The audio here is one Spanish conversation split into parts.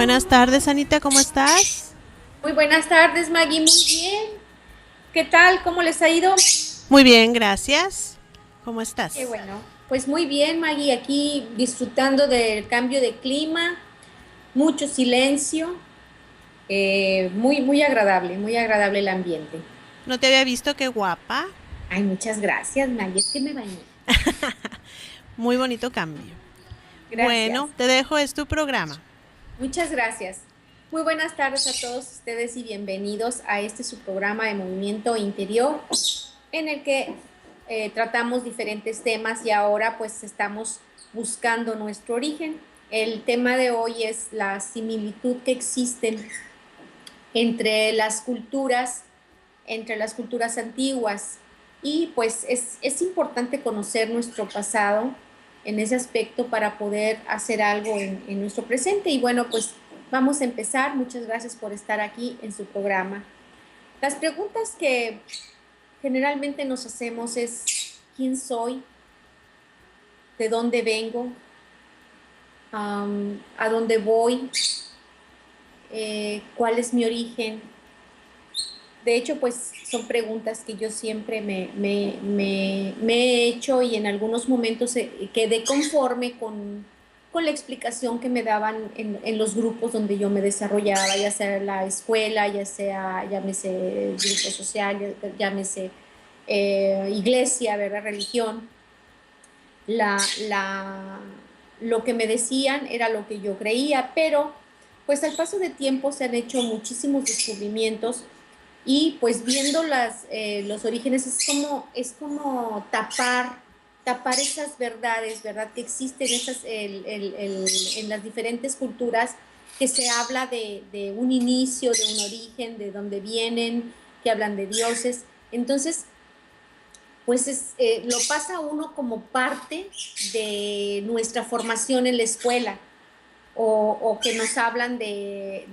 Buenas tardes, Anita, ¿cómo estás? Muy buenas tardes, Maggie. Muy bien. ¿Qué tal? ¿Cómo les ha ido? Muy bien, gracias. ¿Cómo Qué estás? bueno. Pues muy bien, Maggie. Aquí disfrutando del cambio de clima, mucho silencio, muy agradable el ambiente. No te había visto, qué guapa. Ay, muchas gracias, Maggie. Es que me bañé. Muy bonito cambio. Bueno, Gracias. te dejo, es tu programa. Muchas gracias. Muy buenas tardes a todos ustedes y bienvenidos a este su programa de Movimiento Interior, en el que tratamos diferentes temas y ahora pues estamos buscando nuestro origen. El tema de hoy es la similitud que existen entre las culturas, entre las culturas antiguas. Y pues es importante conocer nuestro pasado en ese aspecto para poder hacer algo en nuestro presente. Y bueno, pues vamos a empezar. Muchas gracias por estar aquí en su programa. Las preguntas que generalmente nos hacemos es: ¿quién soy? ¿De dónde vengo? ¿A dónde voy? ¿Cuál es mi origen? De hecho, pues son preguntas que yo siempre me he hecho, y en algunos momentos quedé conforme con la explicación que me daban en los grupos donde yo me desarrollaba, ya sea la escuela, ya sea, llámese grupo social, llámese iglesia, ¿verdad? Religión. La, la, lo que me decían era lo que yo creía, pero pues al paso de tiempo se han hecho muchísimos descubrimientos, y pues viendo los orígenes es como tapar esas verdades, ¿verdad? Que existen en las diferentes culturas, que se habla de un inicio, de un origen, de dónde vienen, que hablan de dioses. Entonces, pues lo pasa uno como parte de nuestra formación en la escuela, o que nos hablan de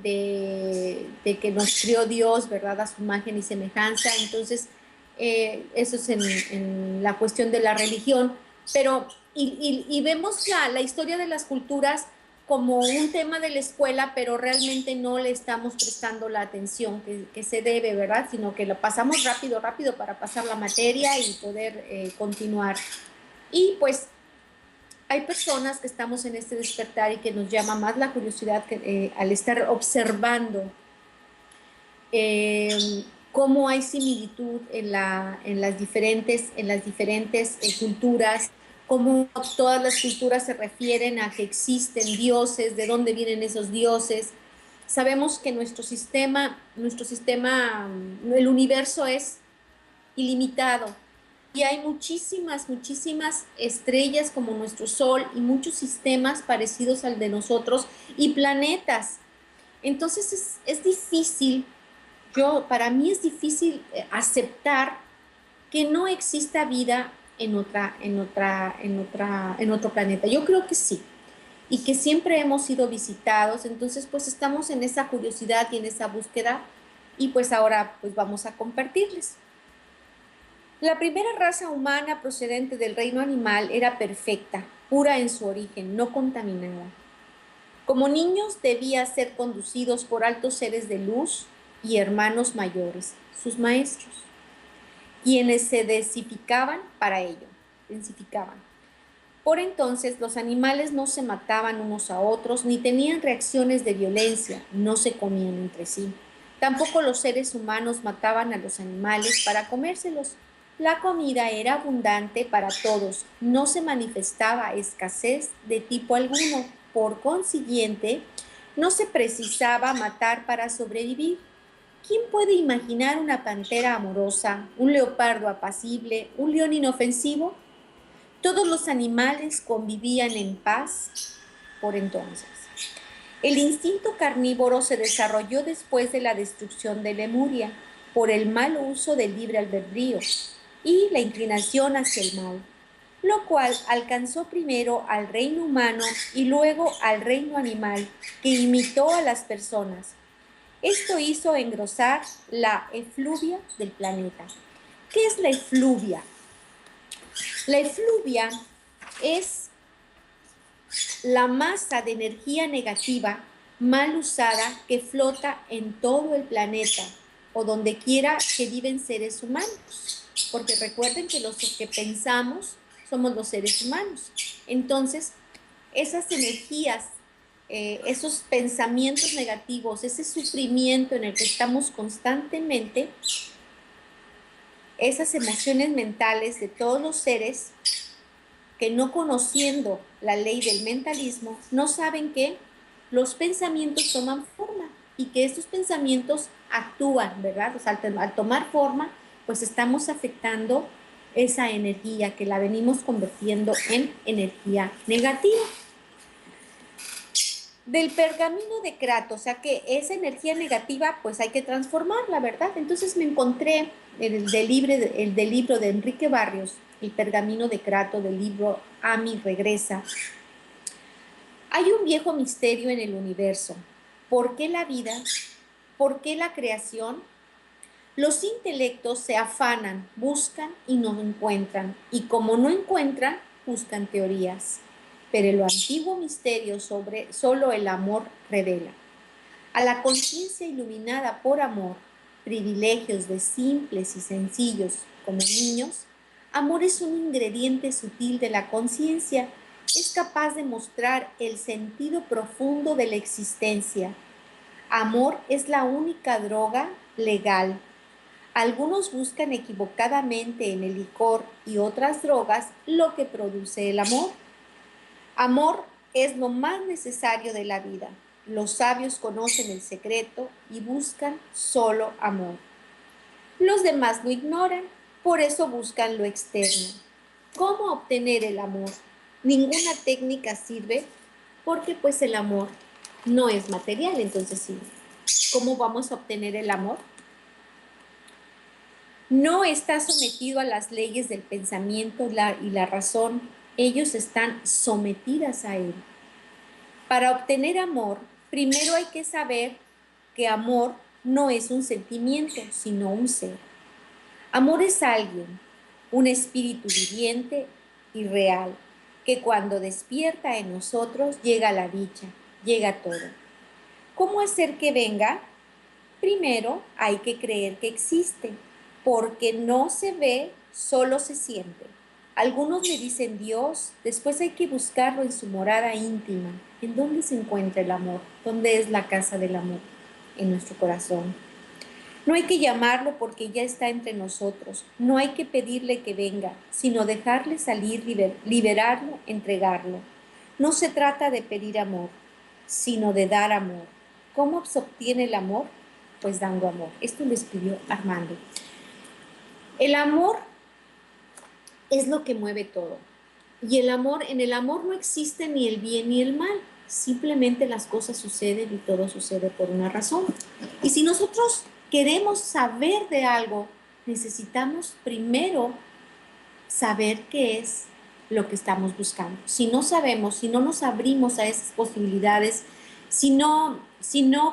que nos crió Dios, ¿verdad? A su imagen y semejanza. Entonces, eso es en la cuestión de la religión, pero y vemos la historia de las culturas como un tema de la escuela, pero realmente no le estamos prestando la atención que se debe, ¿verdad? Sino que lo pasamos rápido, rápido para pasar la materia y poder continuar. Y pues hay personas que estamos en este despertar y que nos llama más la curiosidad que, al estar observando cómo hay similitud en las diferentes culturas, cómo todas las culturas se refieren a que existen dioses, de dónde vienen esos dioses. Sabemos que el universo es ilimitado, y hay muchísimas, muchísimas estrellas como nuestro Sol, y muchos sistemas parecidos al de nosotros, y planetas. Entonces es difícil, para mí es difícil aceptar que no exista vida en otro planeta. Yo creo que sí, y que siempre hemos sido visitados. Entonces pues estamos en esa curiosidad y en esa búsqueda, y pues ahora pues vamos a compartirles. La primera raza humana procedente del reino animal era perfecta, pura en su origen, no contaminada. Como niños debía ser conducidos por altos seres de luz y hermanos mayores, sus maestros, quienes se densificaban para ello. Densificaban. Por entonces los animales no se mataban unos a otros, ni tenían reacciones de violencia, no se comían entre sí. Tampoco los seres humanos mataban a los animales para comérselos. La comida era abundante para todos, no se manifestaba escasez de tipo alguno. Por consiguiente, no se precisaba matar para sobrevivir. ¿Quién puede imaginar una pantera amorosa, un leopardo apacible, un león inofensivo? Todos los animales convivían en paz por entonces. El instinto carnívoro se desarrolló después de la destrucción de Lemuria por el mal uso del libre albedrío y la inclinación hacia el mal, lo cual alcanzó primero al reino humano y luego al reino animal, que imitó a las personas. Esto hizo engrosar la efluvia del planeta. ¿Qué es la efluvia? La efluvia es la masa de energía negativa mal usada que flota en todo el planeta o donde quiera que viven seres humanos. Porque recuerden que los que pensamos somos los seres humanos. Entonces, esas energías, esos pensamientos negativos, ese sufrimiento en el que estamos constantemente, esas emociones mentales de todos los seres que no conociendo la ley del mentalismo, no saben que los pensamientos toman forma y que estos pensamientos actúan, ¿verdad? O sea, al tomar forma, pues estamos afectando esa energía que la venimos convirtiendo en energía negativa. Del pergamino de Crato, o sea que esa energía negativa pues hay que transformarla, ¿verdad? Entonces me encontré del libro de Enrique Barrios, El pergamino de Crato, del libro Ami regresa. Hay un viejo misterio en el universo. ¿Por qué la vida? ¿Por qué la creación? Los intelectos se afanan, buscan y no encuentran, y como no encuentran, buscan teorías. Pero el antiguo misterio sobre solo el amor revela. A la conciencia iluminada por amor, privilegios de simples y sencillos como niños, amor es un ingrediente sutil de la conciencia, es capaz de mostrar el sentido profundo de la existencia. Amor es la única droga legal. Algunos buscan equivocadamente en el licor y otras drogas lo que produce el amor. Amor es lo más necesario de la vida. Los sabios conocen el secreto y buscan solo amor. Los demás lo ignoran, por eso buscan lo externo. ¿Cómo obtener el amor? Ninguna técnica sirve porque pues el amor no es material, entonces sí. ¿Cómo vamos a obtener el amor? No está sometido a las leyes del pensamiento y la razón. Ellos están sometidas a él. Para obtener amor, primero hay que saber que amor no es un sentimiento, sino un ser. Amor es alguien, un espíritu viviente y real, que cuando despierta en nosotros llega la dicha, llega todo. ¿Cómo hacer que venga? Primero hay que creer que existe, porque no se ve, solo se siente. Algunos le dicen Dios, después hay que buscarlo en su morada íntima. ¿En dónde se encuentra el amor? ¿Dónde es la casa del amor? En nuestro corazón. No hay que llamarlo porque ya está entre nosotros. No hay que pedirle que venga, sino dejarle salir, liberarlo, entregarlo. No se trata de pedir amor, sino de dar amor. ¿Cómo se obtiene el amor? Pues dando amor. Esto lo escribió Armando. El amor es lo que mueve todo. Y en el amor no existe ni el bien ni el mal. Simplemente las cosas suceden y todo sucede por una razón. Y si nosotros queremos saber de algo, necesitamos primero saber qué es lo que estamos buscando. Si no sabemos, si no nos abrimos a esas posibilidades, si no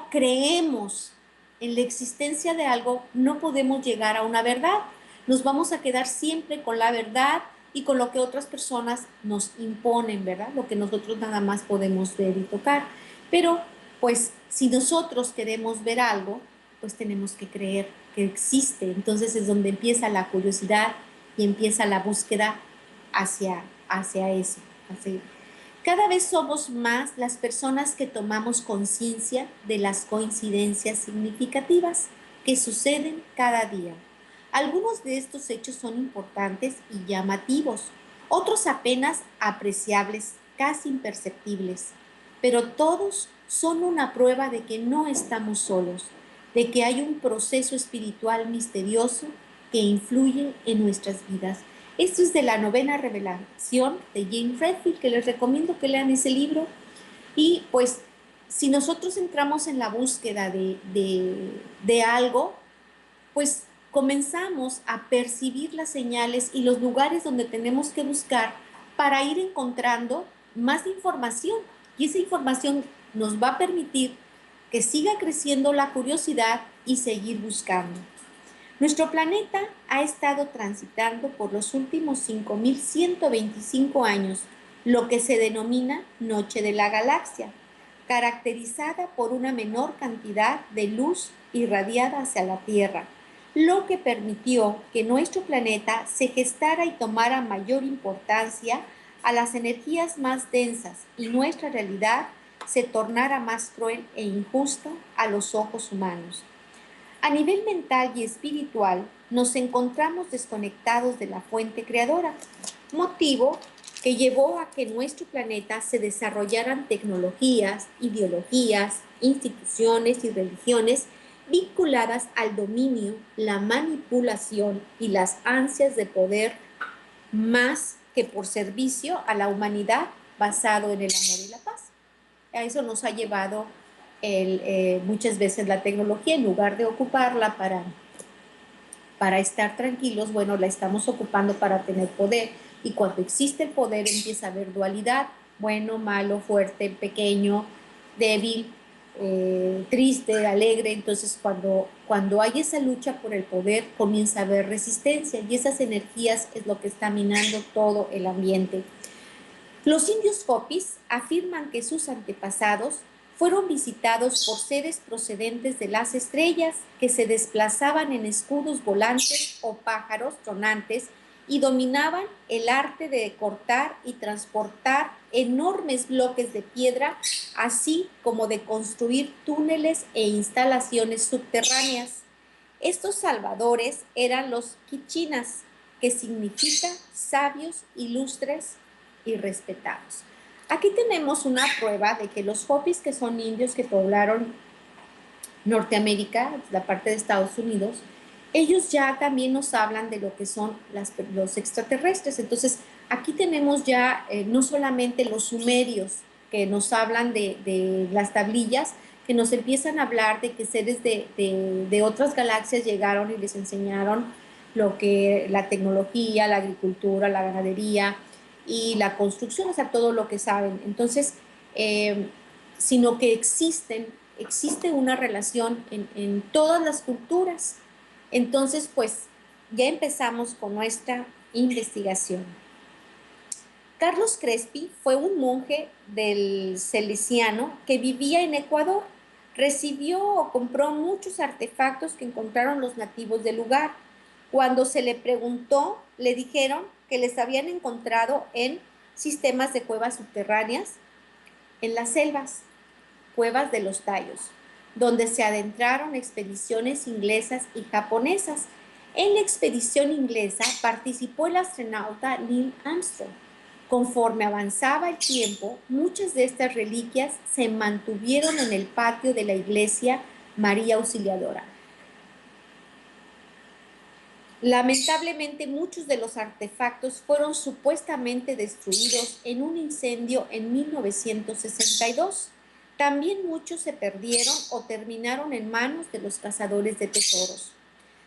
creemos en la existencia de algo, no podemos llegar a una verdad. Nos vamos a quedar siempre con la verdad y con lo que otras personas nos imponen, ¿verdad? Lo que nosotros nada más podemos ver y tocar. Pero, pues, si nosotros queremos ver algo, pues tenemos que creer que existe. Entonces es donde empieza la curiosidad y empieza la búsqueda hacia eso. Cada vez somos más las personas que tomamos conciencia de las coincidencias significativas que suceden cada día. Algunos de estos hechos son importantes y llamativos, otros apenas apreciables, casi imperceptibles, pero todos son una prueba de que no estamos solos, de que hay un proceso espiritual misterioso que influye en nuestras vidas. Esto es de la novena revelación de James Redfield, que les recomiendo que lean ese libro. Y pues, si nosotros entramos en la búsqueda de algo, pues comenzamos a percibir las señales y los lugares donde tenemos que buscar para ir encontrando más información. Y esa información nos va a permitir que siga creciendo la curiosidad y seguir buscando. Nuestro planeta ha estado transitando por los últimos 5.125 años lo que se denomina Noche de la Galaxia. caracterizada por una menor cantidad de luz irradiada hacia la Tierra, lo que permitió que nuestro planeta se gestara y tomara mayor importancia a las energías más densas y nuestra realidad se tornara más cruel e injusta a los ojos humanos. A nivel mental y espiritual, nos encontramos desconectados de la fuente creadora, motivo que llevó a que en nuestro planeta se desarrollaran tecnologías, ideologías, instituciones y religiones vinculadas al dominio, la manipulación y las ansias de poder más que por servicio a la humanidad basado en el amor y la paz. A eso nos ha llevado muchas veces la tecnología, en lugar de ocuparla para estar tranquilos, bueno, la estamos ocupando para tener poder. Y cuando existe el poder empieza a haber dualidad, bueno, malo, fuerte, pequeño, débil, triste, alegre. Entonces cuando hay esa lucha por el poder comienza a haber resistencia y esas energías es lo que está minando todo el ambiente. Los indios Hopis afirman que sus antepasados fueron visitados por seres procedentes de las estrellas que se desplazaban en escudos volantes o pájaros tronantes y dominaban el arte de cortar y transportar enormes bloques de piedra, así como de construir túneles e instalaciones subterráneas. Estos salvadores eran los quichinas, que significa sabios, ilustres y respetados. Aquí tenemos una prueba de que los Hopis, que son indios que poblaron Norteamérica, la parte de Estados Unidos, ellos ya también nos hablan de lo que son los extraterrestres. Entonces, aquí tenemos ya no solamente los sumerios que nos hablan de las tablillas, que nos empiezan a hablar de que seres de otras galaxias llegaron y les enseñaron lo que la tecnología, la agricultura, la ganadería y la construcción, o sea, todo lo que saben. Entonces, sino que existe una relación en todas las culturas. Entonces, pues ya empezamos con nuestra investigación. Carlos Crespi fue un monje del Salesiano que vivía en Ecuador. Recibió o compró muchos artefactos que encontraron los nativos del lugar. Cuando se le preguntó, le dijeron que les habían encontrado en sistemas de cuevas subterráneas, en las selvas, cuevas de los tallos, donde se adentraron expediciones inglesas y japonesas. En la expedición inglesa participó el astronauta Neil Armstrong. Conforme avanzaba el tiempo, muchas de estas reliquias se mantuvieron en el patio de la iglesia María Auxiliadora. Lamentablemente, muchos de los artefactos fueron supuestamente destruidos en un incendio en 1962. También muchos se perdieron o terminaron en manos de los cazadores de tesoros.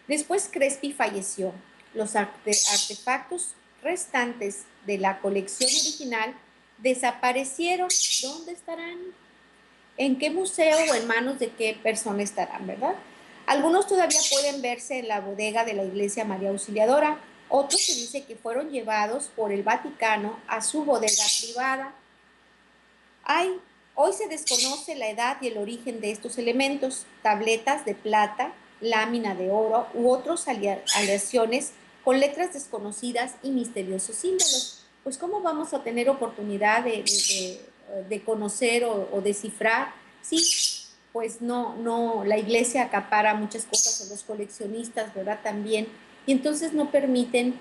Después Crespi falleció. Los artefactos restantes de la colección original desaparecieron. ¿Dónde estarán? ¿En qué museo o en manos de qué persona estarán, verdad? Algunos todavía pueden verse en la bodega de la iglesia María Auxiliadora. Otros se dice que fueron llevados por el Vaticano a su bodega privada. Hoy se desconoce la edad y el origen de estos elementos, tabletas de plata, lámina de oro u otras aleaciones con letras desconocidas y misteriosos símbolos. Pues ¿cómo vamos a tener oportunidad de conocer o descifrar? Sí, pues no, la iglesia acapara muchas cosas, o los coleccionistas, ¿verdad? También, y entonces no permiten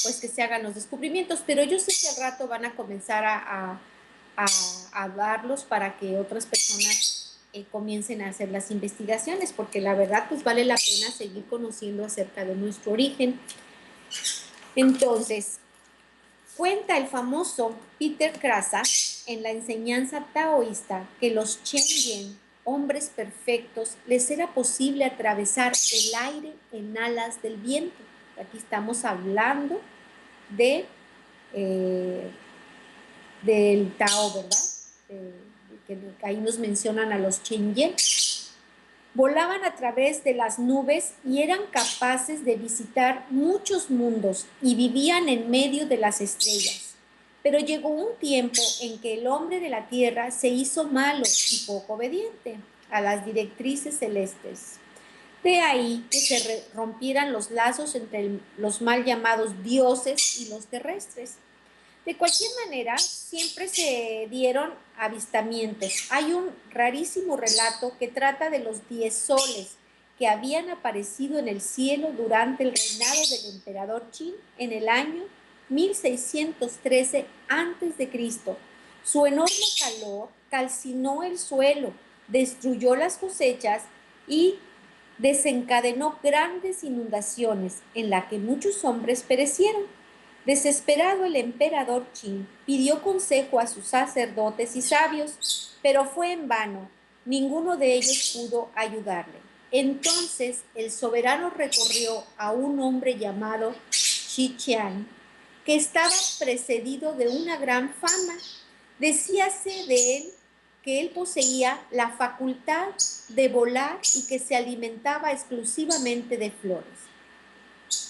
pues que se hagan los descubrimientos, pero yo sé que al rato van a comenzar a darlos para que otras personas comiencen a hacer las investigaciones, porque la verdad pues vale la pena seguir conociendo acerca de nuestro origen. Entonces, cuenta el famoso Peter Krasa en la enseñanza taoísta que los Cheng, hombres perfectos, les era posible atravesar el aire en alas del viento. Aquí estamos hablando del Tao, ¿verdad? Que ahí nos mencionan a los Cheng. Volaban a través de las nubes y eran capaces de visitar muchos mundos y vivían en medio de las estrellas. Pero llegó un tiempo en que el hombre de la tierra se hizo malo y poco obediente a las directrices celestes. De ahí que se rompieran los lazos entre los mal llamados dioses y los terrestres. De cualquier manera, siempre se dieron avistamientos. Hay un rarísimo relato que trata de los 10 soles que habían aparecido en el cielo durante el reinado del emperador Qin en el año 1613 a.C. Su enorme calor calcinó el suelo, destruyó las cosechas y desencadenó grandes inundaciones en las que muchos hombres perecieron. Desesperado, el emperador Qin pidió consejo a sus sacerdotes y sabios, pero fue en vano. Ninguno de ellos pudo ayudarle. Entonces el soberano recorrió a un hombre llamado Shi Qian, que estaba precedido de una gran fama. Decíase de él que él poseía la facultad de volar y que se alimentaba exclusivamente de flores.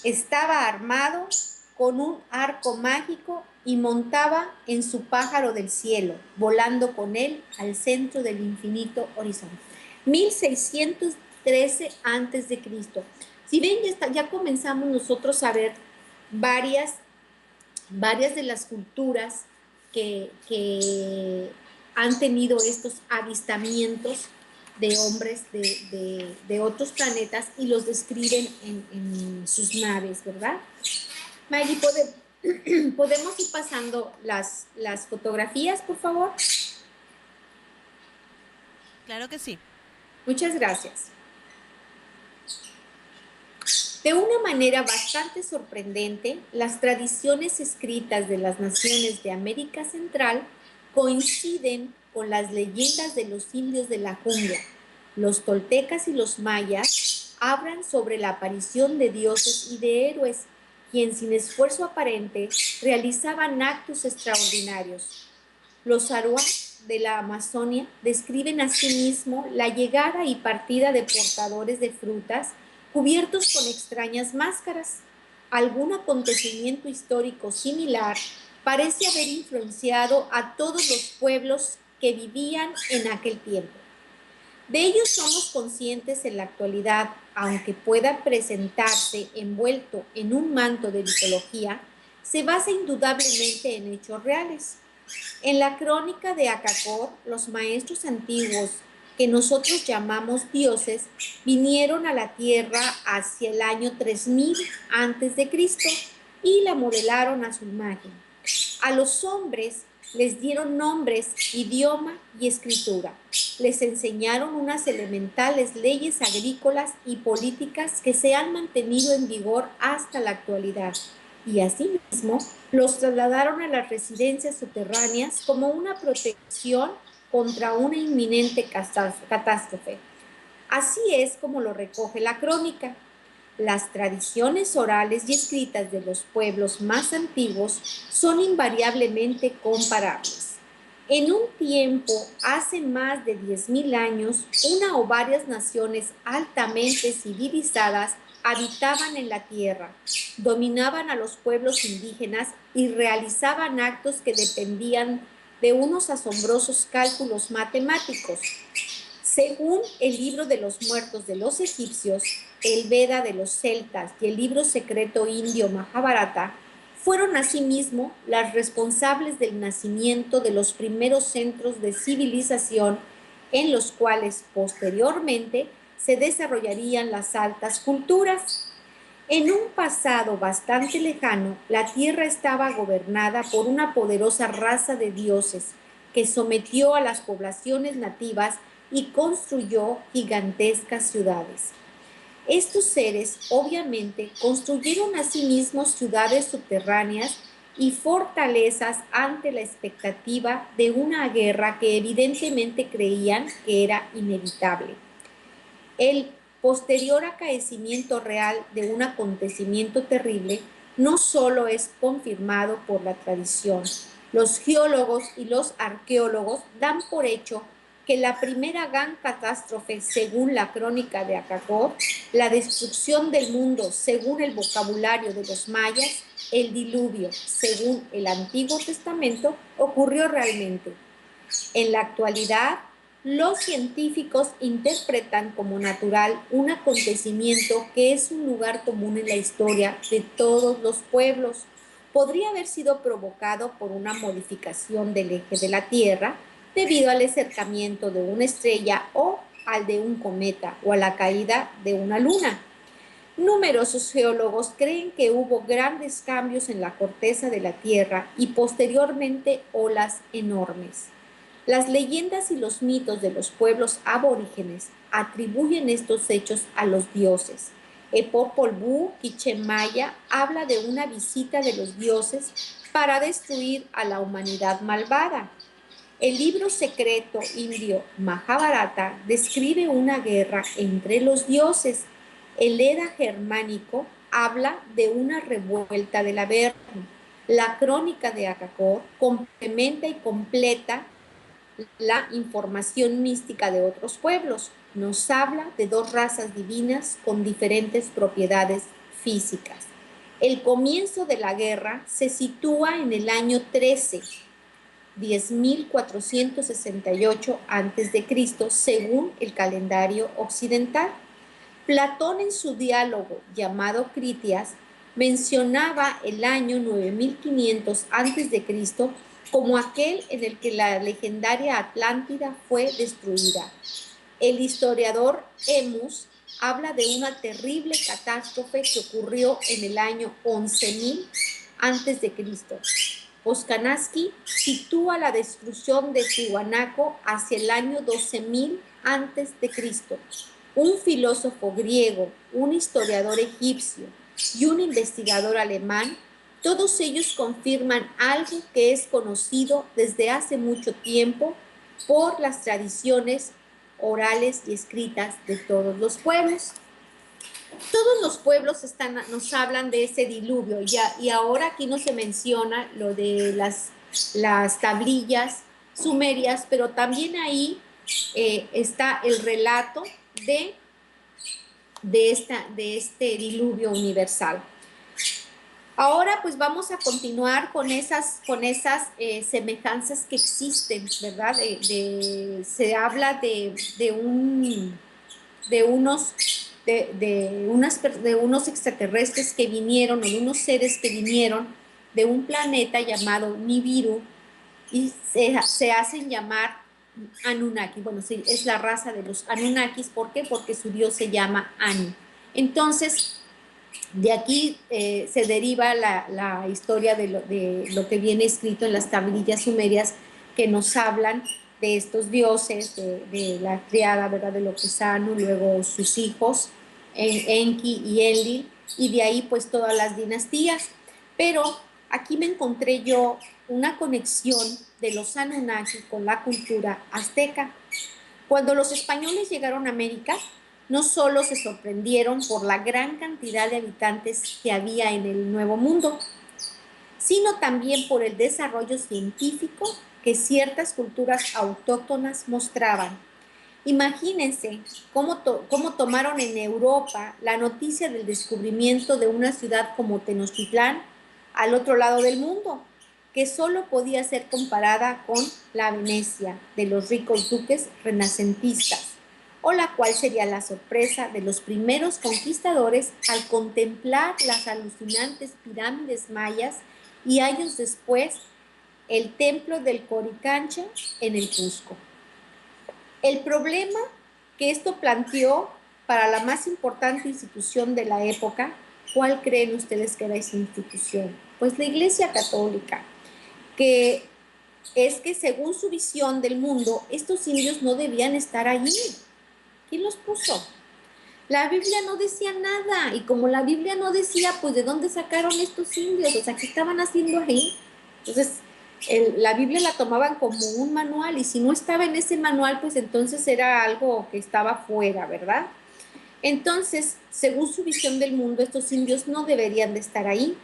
Estaba armado con un arco mágico y montaba en su pájaro del cielo, volando con él al centro del infinito horizonte. 1613 a.C. Si ven, ya comenzamos nosotros a ver varias de las culturas que han tenido estos avistamientos de hombres de otros planetas y los describen en sus naves, ¿verdad? Maggie, ¿podemos ir pasando las fotografías, por favor? Claro que sí. Muchas gracias. De una manera bastante sorprendente, las tradiciones escritas de las naciones de América Central coinciden con las leyendas de los indios de la jungla. Los toltecas y los mayas hablan sobre la aparición de dioses y de héroes, quien sin esfuerzo aparente realizaban actos extraordinarios. Los aruá de la Amazonia describen asimismo la llegada y partida de portadores de frutas cubiertos con extrañas máscaras. Algún acontecimiento histórico similar parece haber influenciado a todos los pueblos que vivían en aquel tiempo. De ellos somos conscientes en la actualidad, aunque pueda presentarse envuelto en un manto de mitología, se basa indudablemente en hechos reales. En la crónica de Acacor, los maestros antiguos que nosotros llamamos dioses, vinieron a la tierra hacia el año 3000 a.C. y la modelaron a su imagen. A los hombres les dieron nombres, idioma y escritura. Les enseñaron unas elementales leyes agrícolas y políticas que se han mantenido en vigor hasta la actualidad. Y asimismo, los trasladaron a las residencias subterráneas como una protección contra una inminente catástrofe. Así es como lo recoge la crónica. Las tradiciones orales y escritas de los pueblos más antiguos son invariablemente comparables. En un tiempo, hace más de 10.000 años, una o varias naciones altamente civilizadas habitaban en la tierra, dominaban a los pueblos indígenas y realizaban actos que dependían de unos asombrosos cálculos matemáticos. Según el libro de los muertos de los egipcios, el Veda de los celtas y el libro secreto indio Mahabharata, fueron asimismo las responsables del nacimiento de los primeros centros de civilización en los cuales posteriormente se desarrollarían las altas culturas. En un pasado bastante lejano, la tierra estaba gobernada por una poderosa raza de dioses que sometió a las poblaciones nativas y construyó gigantescas ciudades. Estos seres, obviamente, construyeron asimismo ciudades subterráneas y fortalezas ante la expectativa de una guerra que evidentemente creían que era inevitable. El posterior acaecimiento real de un acontecimiento terrible no solo es confirmado por la tradición. Los geólogos y los arqueólogos dan por hecho que la primera gran catástrofe, según la crónica de Acacor, la destrucción del mundo, según el vocabulario de los mayas, el diluvio, según el Antiguo Testamento, ocurrió realmente. En la actualidad, los científicos interpretan como natural un acontecimiento que es un lugar común en la historia de todos los pueblos. Podría haber sido provocado por una modificación del eje de la Tierra debido al acercamiento de una estrella o al de un cometa o a la caída de una luna. Numerosos geólogos creen que hubo grandes cambios en la corteza de la Tierra y posteriormente olas enormes. Las leyendas y los mitos de los pueblos aborígenes atribuyen estos hechos a los dioses. Popol Vuh, Quiché Maya, habla de una visita de los dioses para destruir a la humanidad malvada. El libro secreto indio Mahabharata describe una guerra entre los dioses. El Edda germánico habla de una revuelta del Averno. La crónica de Acacor complementa y completa la información mística de otros pueblos. Nos habla de dos razas divinas con diferentes propiedades físicas. El comienzo de la guerra se sitúa en el año 13, 10.468 a.C., según el calendario occidental. Platón, en su diálogo llamado Critias, mencionaba el año 9500 a.C. como aquel en el que la legendaria Atlántida fue destruida. El historiador Emus habla de una terrible catástrofe que ocurrió en el año 11.000 a.C. Oskanaski sitúa la destrucción de Tiwanaco hacia el año 12.000 a.C. Un filósofo griego, un historiador egipcio y un investigador alemán, todos ellos confirman algo que es conocido desde hace mucho tiempo por las tradiciones orales y escritas de todos los pueblos. Todos los pueblos nos hablan de ese diluvio, y ahora aquí no se menciona lo de las tablillas sumerias, pero también ahí está el relato de este diluvio universal. Ahora pues vamos a continuar con esas semejanzas que existen, ¿verdad? Se habla de unos extraterrestres que vinieron, o de unos seres que vinieron de un planeta llamado Nibiru y se hacen llamar Anunnaki. Bueno, sí, es la raza de los Anunnakis. ¿Por qué? Porque su dios se llama Anu. Entonces, de aquí se deriva la historia de lo que viene escrito en las tablillas sumerias, que nos hablan de estos dioses, de la triada, ¿verdad? De lo que es Anu, luego sus hijos, Enki y Enlil, y de ahí pues todas las dinastías. Pero aquí me encontré yo una conexión de los Anunnaki con la cultura azteca. Cuando los españoles llegaron a América, no solo se sorprendieron por la gran cantidad de habitantes que había en el Nuevo Mundo, sino también por el desarrollo científico que ciertas culturas autóctonas mostraban. Imagínense cómo tomaron en Europa la noticia del descubrimiento de una ciudad como Tenochtitlán al otro lado del mundo, que solo podía ser comparada con la Venecia de los ricos duques renacentistas, o la cual sería la sorpresa de los primeros conquistadores al contemplar las alucinantes pirámides mayas y años después el templo del Coricancha en el Cusco. El problema que esto planteó para la más importante institución de la época, ¿cuál creen ustedes que era esa institución? Pues la Iglesia Católica, que es que según su visión del mundo, estos indios no debían estar allí. ¿Quién los puso? La Biblia no decía nada, y como la Biblia no decía, pues ¿de dónde sacaron estos indios? O sea, ¿qué estaban haciendo ahí? Entonces, la Biblia la tomaban como un manual, y si no estaba en ese manual, pues entonces era algo que estaba fuera, ¿verdad? Entonces, según su visión del mundo, estos indios no deberían de estar ahí.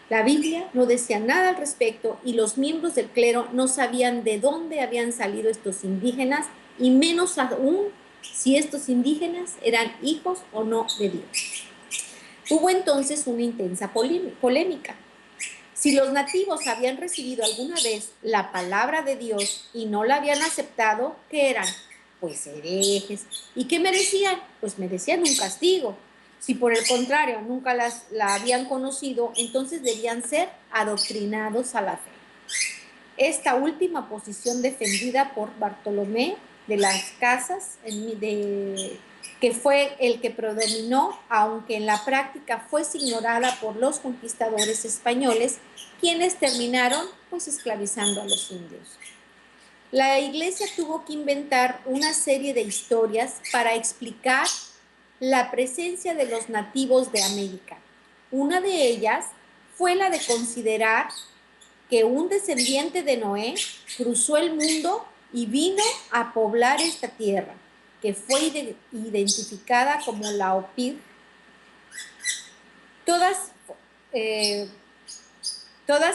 La Biblia no decía nada al respecto, y los miembros del clero no sabían de dónde habían salido estos indígenas y menos aún si estos indígenas eran hijos o no de Dios. Hubo entonces una intensa polémica. Si los nativos habían recibido alguna vez la palabra de Dios y no la habían aceptado, ¿qué eran? Pues herejes. ¿Y qué merecían? Pues merecían un castigo. Si por el contrario nunca la habían conocido, entonces debían ser adoctrinados a la fe. Esta última posición defendida por Bartolomé de las Casas, que fue el que predominó, aunque en la práctica fue ignorada por los conquistadores españoles, quienes terminaron pues esclavizando a los indios. La iglesia tuvo que inventar una serie de historias para explicar la presencia de los nativos de América. Una de ellas fue la de considerar que un descendiente de Noé cruzó el mundo y vino a poblar esta tierra, que fue identificada como la Opir. Todas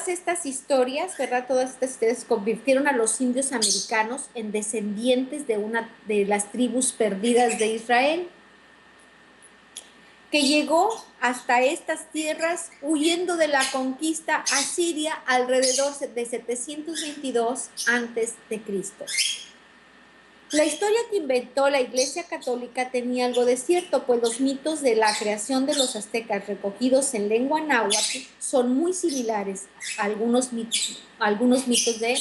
estas historias, ¿verdad? Todas estas historias convirtieron a los indios americanos en descendientes de las tribus perdidas de Israel, que llegó hasta estas tierras huyendo de la conquista asiria alrededor de 722 a.C. La historia que inventó la Iglesia Católica tenía algo de cierto, pues los mitos de la creación de los aztecas recogidos en lengua náhuatl son muy similares a algunos mitos de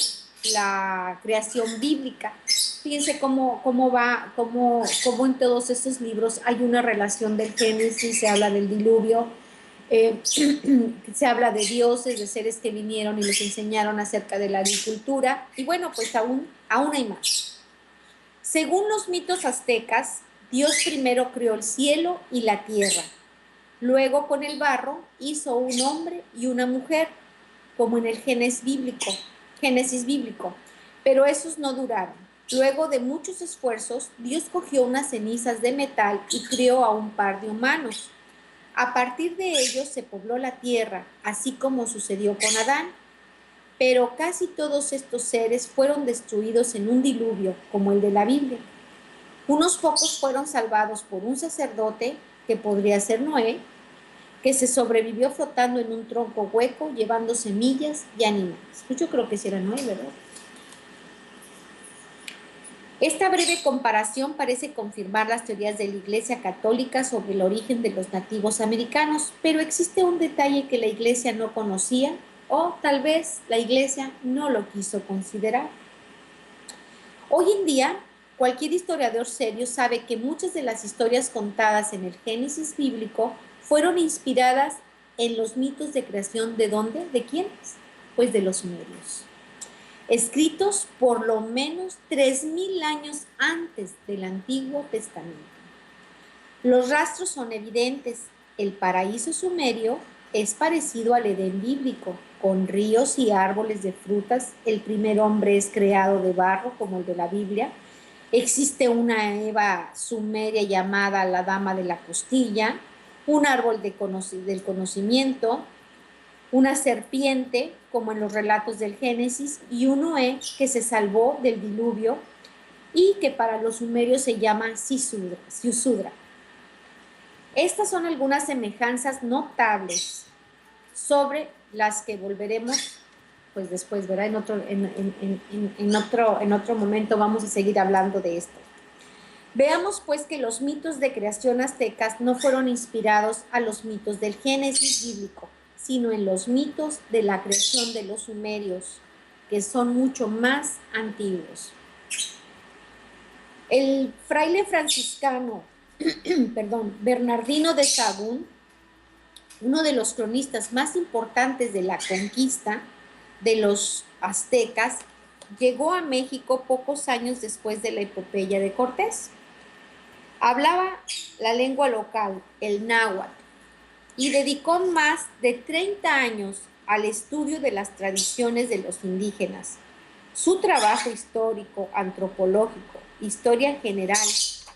la creación bíblica. Fíjense cómo en todos estos libros hay una relación del Génesis, se habla del diluvio, se habla de dioses, de seres que vinieron y les enseñaron acerca de la agricultura, y bueno, pues aún hay más. Según los mitos aztecas, Dios primero creó el cielo y la tierra. Luego, con el barro, hizo un hombre y una mujer, como en el Génesis bíblico. Pero esos no duraron. Luego de muchos esfuerzos, Dios cogió unas cenizas de metal y creó a un par de humanos. A partir de ellos se pobló la tierra, así como sucedió con Adán. Pero casi todos estos seres fueron destruidos en un diluvio, como el de la Biblia. Unos pocos fueron salvados por un sacerdote, que podría ser Noé, que se sobrevivió flotando en un tronco hueco, llevando semillas y animales. Pues yo creo que sí era Noé, ¿verdad? Esta breve comparación parece confirmar las teorías de la Iglesia Católica sobre el origen de los nativos americanos, pero existe un detalle que la Iglesia no conocía, o tal vez la Iglesia no lo quiso considerar. Hoy en día, cualquier historiador serio sabe que muchas de las historias contadas en el Génesis bíblico fueron inspiradas en los mitos de creación. ¿De dónde? ¿De quiénes? Pues de los sumerios, escritos por lo menos 3000 años antes del Antiguo Testamento. Los rastros son evidentes. El paraíso sumerio es parecido al Edén bíblico, con ríos y árboles de frutas. El primer hombre es creado de barro, como el de la Biblia. Existe una Eva sumeria llamada la Dama de la Costilla, un árbol del conocimiento, una serpiente, como en los relatos del Génesis, y un Noé que se salvó del diluvio y que para los sumerios se llama Siusudra. Estas son algunas semejanzas notables sobre las que volveremos pues después, ¿verdad? En otro momento vamos a seguir hablando de esto. Veamos pues que los mitos de creación aztecas no fueron inspirados a los mitos del Génesis bíblico, sino en los mitos de la creación de los sumerios, que son mucho más antiguos. El fraile franciscano, Bernardino de Sahagún, uno de los cronistas más importantes de la conquista de los aztecas, llegó a México pocos años después de la epopeya de Cortés. Hablaba la lengua local, el náhuatl, y dedicó más de 30 años al estudio de las tradiciones de los indígenas. Su trabajo histórico, antropológico, historia general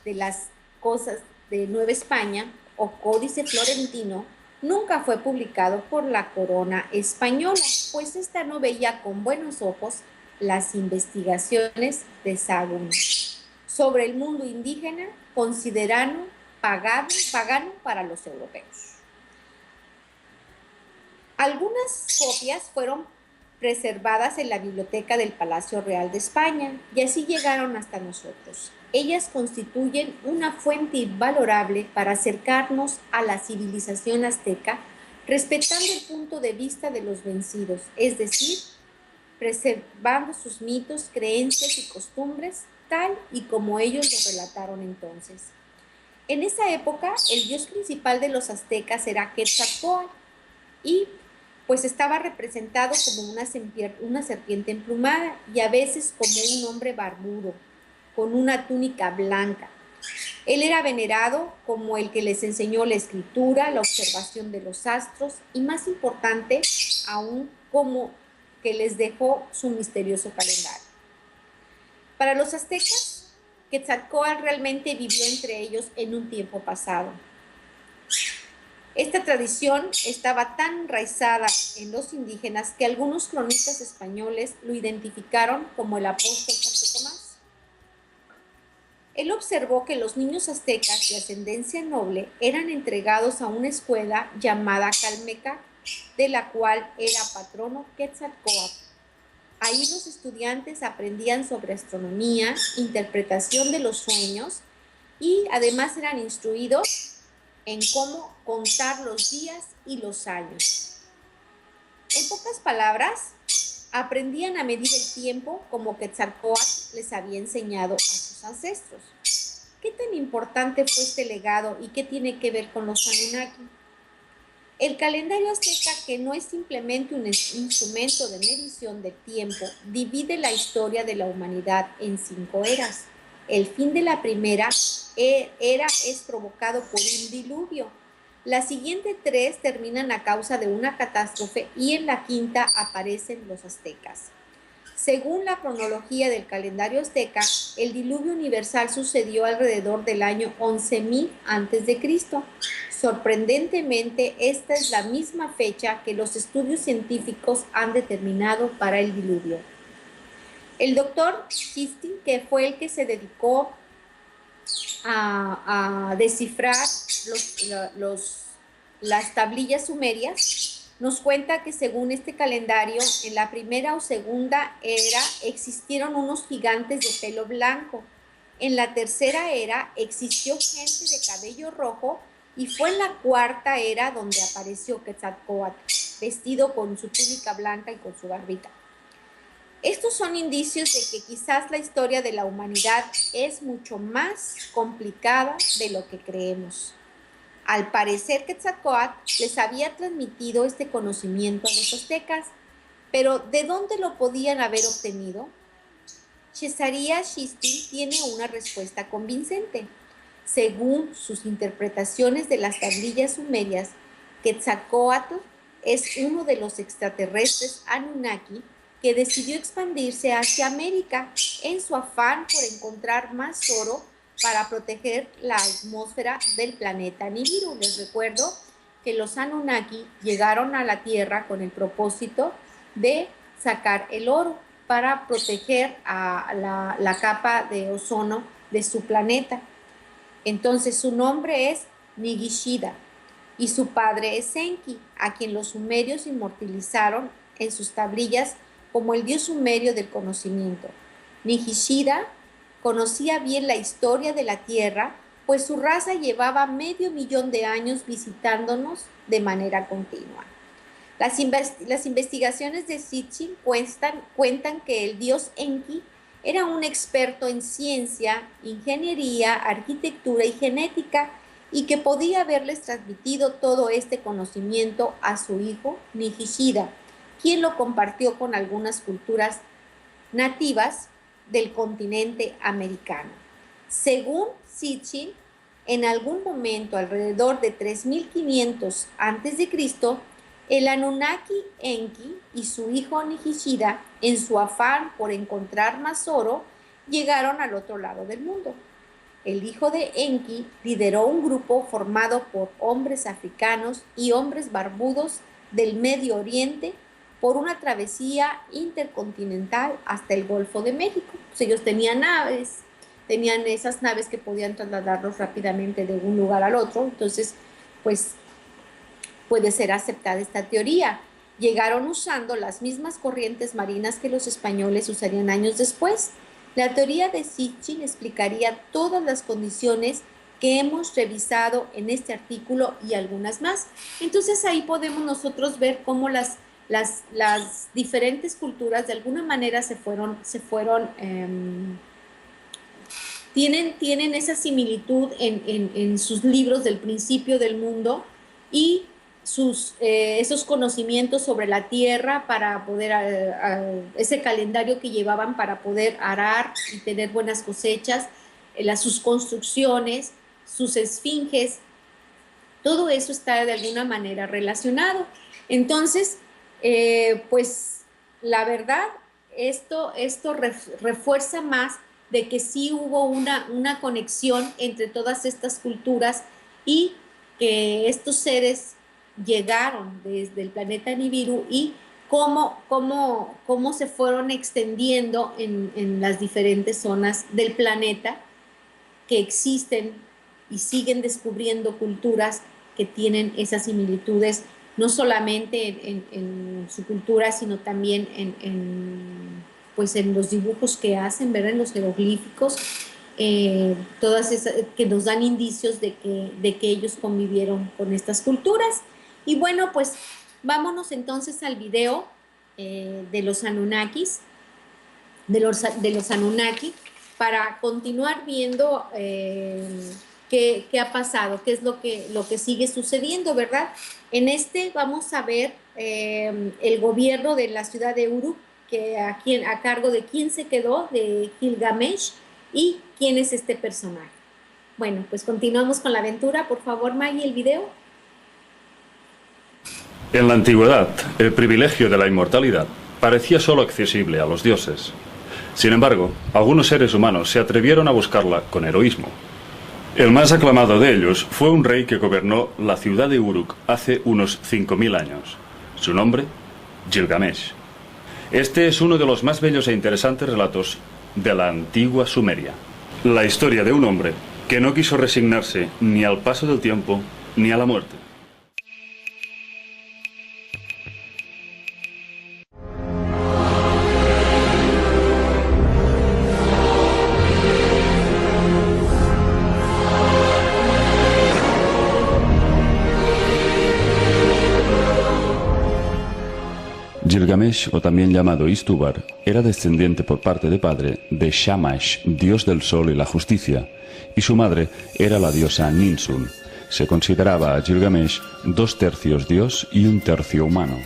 de las cosas de Nueva España o Códice Florentino nunca fue publicado por la corona española, pues esta no veía con buenos ojos las investigaciones de Sahagún. sobre el mundo indígena considerado pagano para los europeos. Algunas copias fueron preservadas en la biblioteca del Palacio Real de España y así llegaron hasta nosotros. Ellas constituyen una fuente invalorable para acercarnos a la civilización azteca, respetando el punto de vista de los vencidos, es decir, preservando sus mitos, creencias y costumbres, tal y como ellos lo relataron entonces. En esa época, el dios principal de los aztecas era Quetzalcóatl y pues estaba representado como una serpiente emplumada y a veces como un hombre barbudo, con una túnica blanca. Él era venerado como el que les enseñó la escritura, la observación de los astros y, más importante aún, como que les dejó su misterioso calendario. Para los aztecas, Quetzalcóatl realmente vivió entre ellos en un tiempo pasado. Esta tradición estaba tan enraizada en los indígenas que algunos cronistas españoles lo identificaron como el apóstol Santo Tomás. Él observó que los niños aztecas de ascendencia noble eran entregados a una escuela llamada Calmecac, de la cual era patrono Quetzalcóatl. Ahí los estudiantes aprendían sobre astronomía, interpretación de los sueños y además eran instruidos en cómo contar los días y los años. En pocas palabras, aprendían a medir el tiempo como Quetzalcóatl les había enseñado a sus ancestros. ¿Qué tan importante fue este legado y qué tiene que ver con los Anunnaki? El calendario azteca, que no es simplemente un instrumento de medición del tiempo, divide la historia de la humanidad en 5 eras. El fin de la primera era es provocado por un diluvio. Las siguientes 3 terminan a causa de una catástrofe y en la quinta aparecen los aztecas. Según la cronología del calendario azteca, el diluvio universal sucedió alrededor del año 11.000 a.C. Sorprendentemente, esta es la misma fecha que los estudios científicos han determinado para el diluvio. El doctor Chistin, que fue el que se dedicó a descifrar las tablillas sumerias, nos cuenta que según este calendario, en la primera o segunda era existieron unos gigantes de pelo blanco. En la tercera era existió gente de cabello rojo y fue en la cuarta era donde apareció Quetzalcóatl, vestido con su túnica blanca y con su barbita. Estos son indicios de que quizás la historia de la humanidad es mucho más complicada de lo que creemos. Al parecer, Quetzalcóatl les había transmitido este conocimiento a los aztecas, pero ¿de dónde lo podían haber obtenido? Cesaria Chistin tiene una respuesta convincente. Según sus interpretaciones de las tablillas sumerias, Quetzalcóatl es uno de los extraterrestres Anunnaki que decidió expandirse hacia América en su afán por encontrar más oro para proteger la atmósfera del planeta Nibiru. Les recuerdo que los Anunnaki llegaron a la Tierra con el propósito de sacar el oro para proteger a la capa de ozono de su planeta. Entonces su nombre es Nigishida y su padre es Enki, a quien los sumerios inmortalizaron en sus tablillas como el dios sumerio del conocimiento. Nigishida conocía bien la historia de la Tierra, pues su raza llevaba 500.000 de años visitándonos de manera continua. Las investigaciones de Sitchin cuentan que el dios Enki era un experto en ciencia, ingeniería, arquitectura y genética y que podía haberles transmitido todo este conocimiento a su hijo Nigishida, quien lo compartió con algunas culturas nativas del continente americano. Según Sitchin, en algún momento alrededor de 3500 a.C., el Anunnaki Enki y su hijo Nigishida, en su afán por encontrar más oro, llegaron al otro lado del mundo. El hijo de Enki lideró un grupo formado por hombres africanos y hombres barbudos del Medio Oriente por una travesía intercontinental hasta el Golfo de México. Pues ellos tenían naves, tenían esas naves que podían trasladarlos rápidamente de un lugar al otro. Entonces, pues puede ser aceptada esta teoría. Llegaron usando las mismas corrientes marinas que los españoles usarían años después. La teoría de Sitchin explicaría todas las condiciones que hemos revisado en este artículo y algunas más. Entonces ahí podemos nosotros ver cómo las diferentes culturas de alguna manera tienen esa similitud en sus libros del principio del mundo y esos conocimientos sobre la tierra para poder, ese calendario que llevaban para poder arar y tener buenas cosechas, sus construcciones, sus esfinges, todo eso está de alguna manera relacionado. Entonces, pues la verdad, esto refuerza más de que sí hubo una conexión entre todas estas culturas y que estos seres llegaron desde el planeta Nibiru y cómo se fueron extendiendo en las diferentes zonas del planeta, que existen y siguen descubriendo culturas que tienen esas similitudes, no solamente en su cultura, sino también pues en los dibujos que hacen, ¿verdad? En los jeroglíficos, todas esas que nos dan indicios de que ellos convivieron con estas culturas. Y bueno, pues vámonos entonces al video de los Anunnakis, de los Anunnaki, para continuar viendo qué ha pasado, qué es lo que sigue sucediendo, ¿verdad? En vamos a ver el gobierno de la ciudad de Uruk, a cargo de quién se quedó, de Gilgamesh, y quién es este personaje. Bueno, pues continuamos con la aventura. Por favor, Maggie, el video. En la antigüedad, el privilegio de la inmortalidad parecía solo accesible a los dioses. Sin embargo, algunos seres humanos se atrevieron a buscarla con heroísmo. El más aclamado de ellos fue un rey que gobernó la ciudad de Uruk hace unos 5000 años. Su nombre, Gilgamesh. Este es uno de los más bellos e interesantes relatos de la antigua Sumeria. La historia de un hombre que no quiso resignarse ni al paso del tiempo ni a la muerte. Gilgamesh, o también llamado Istúbar, era descendiente por parte de padre de Shamash, dios del sol y la justicia, y su madre era la diosa Ninsun. Se consideraba a Gilgamesh 2/3 dios y 1/3 humano.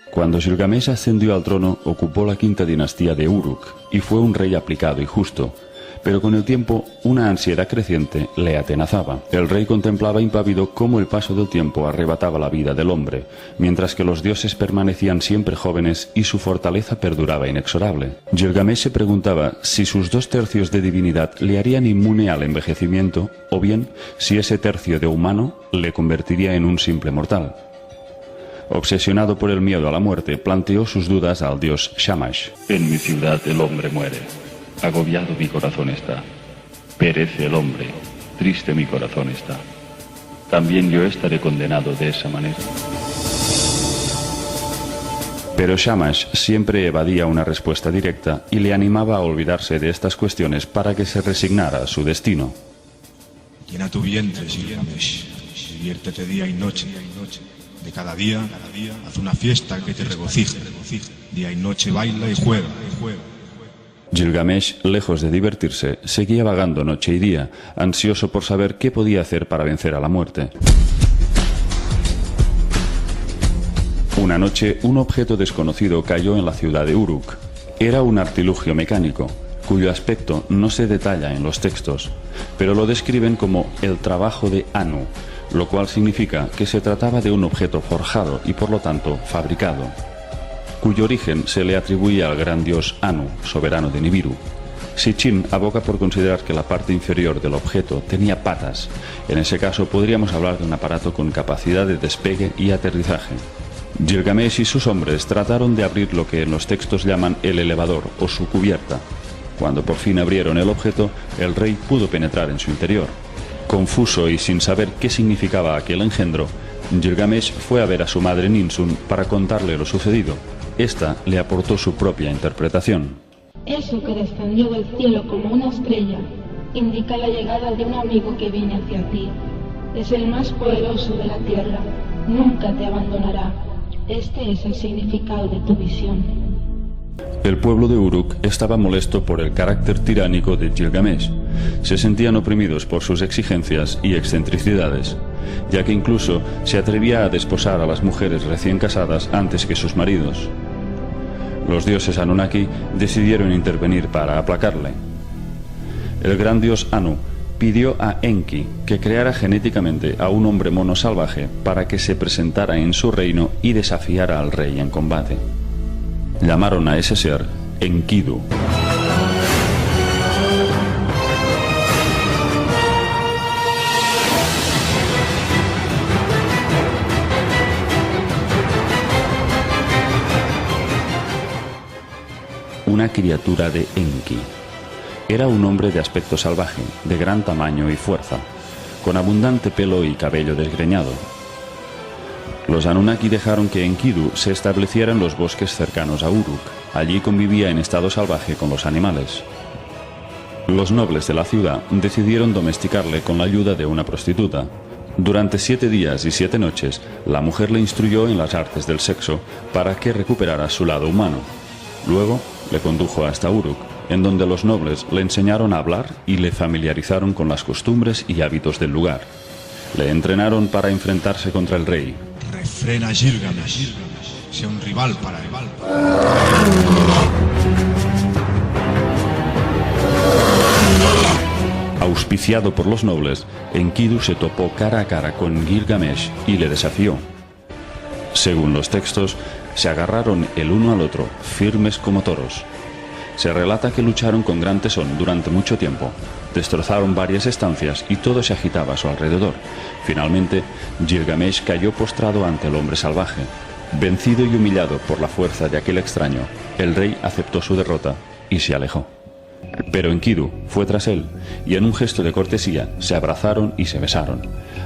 Cuando Gilgamesh ascendió al trono, ocupó la quinta dinastía de Uruk y fue un rey aplicado y justo, pero con el tiempo una ansiedad creciente le atenazaba. El rey contemplaba impávido cómo el paso del tiempo arrebataba la vida del hombre, mientras que los dioses permanecían siempre jóvenes y su fortaleza perduraba inexorable. Gilgamesh se preguntaba si sus 2/3 de divinidad le harían inmune al envejecimiento, o bien si ese tercio de humano le convertiría en un simple mortal. Obsesionado por el miedo a la muerte, planteó sus dudas al dios Shamash. En mi ciudad el hombre muere. Agobiado mi corazón está. Perece el hombre. Triste mi corazón está. También yo estaré condenado de esa manera. Pero Shamash siempre evadía una respuesta directa y le animaba a olvidarse de estas cuestiones para que se resignara a su destino. Llena tu vientre, Gilgamesh. Diviértete día y noche. De cada día, haz una fiesta que te regocije. Día y noche baila y juega. Gilgamesh, lejos de divertirse, seguía vagando noche y día, ansioso por saber qué podía hacer para vencer a la muerte. Una noche, un objeto desconocido cayó en la ciudad de Uruk. Era un artilugio mecánico, cuyo aspecto no se detalla en los textos, pero lo describen como el trabajo de Anu, lo cual significa que se trataba de un objeto forjado y por lo tanto fabricado, cuyo origen se le atribuye al gran dios Anu, soberano de Nibiru. Sitchin aboga por considerar que la parte inferior del objeto tenía patas. En ese caso podríamos hablar de un aparato con capacidad de despegue y aterrizaje. Gilgamesh y sus hombres trataron de abrir lo que en los textos llaman el elevador o su cubierta. Cuando por fin abrieron el objeto, el rey pudo penetrar en su interior. Confuso y sin saber qué significaba aquel engendro, Gilgamesh fue a ver a su madre Ninsun para contarle lo sucedido. Esta le aportó su propia interpretación. Eso que descendió del cielo como una estrella indica la llegada de un amigo que viene hacia ti. Es el más poderoso de la tierra. Nunca te abandonará. Este es el significado de tu visión. El pueblo de Uruk estaba molesto por el carácter tiránico de Gilgamesh. Se sentían oprimidos por sus exigencias y excentricidades, ya que incluso se atrevía a desposar a las mujeres recién casadas antes que sus maridos. Los dioses Anunnaki decidieron intervenir para aplacarle. El gran dios Anu pidió a Enki que creara genéticamente a un hombre mono salvaje para que se presentara en su reino y desafiara al rey en combate. Llamaron a ese ser Enkidu. Una criatura de Enki. Era un hombre de aspecto salvaje, de gran tamaño y fuerza, con abundante pelo y cabello desgreñado. Los Anunnaki dejaron que Enkidu se estableciera en los bosques cercanos a Uruk. Allí convivía en estado salvaje con los animales. Los nobles de la ciudad decidieron domesticarle con la ayuda de una prostituta. Durante 7 días y 7 noches, la mujer le instruyó en las artes del sexo para que recuperara su lado humano. Luego le condujo hasta Uruk, en donde los nobles le enseñaron a hablar y le familiarizaron con las costumbres y hábitos del lugar. Le entrenaron para enfrentarse contra el rey. Refrena Gilgamesh, sea un rival para él. Auspiciado por los nobles, Enkidu se topó cara a cara con Gilgamesh y le desafió. Según los textos, se agarraron el uno al otro, firmes como toros. Se relata que lucharon con gran tesón durante mucho tiempo. Destrozaron varias estancias y todo se agitaba a su alrededor. Finalmente, Gilgamesh cayó postrado ante el hombre salvaje. Vencido y humillado por la fuerza de aquel extraño, el rey aceptó su derrota y se alejó. Pero Enkidu fue tras él, y en un gesto de cortesía se abrazaron y se besaron.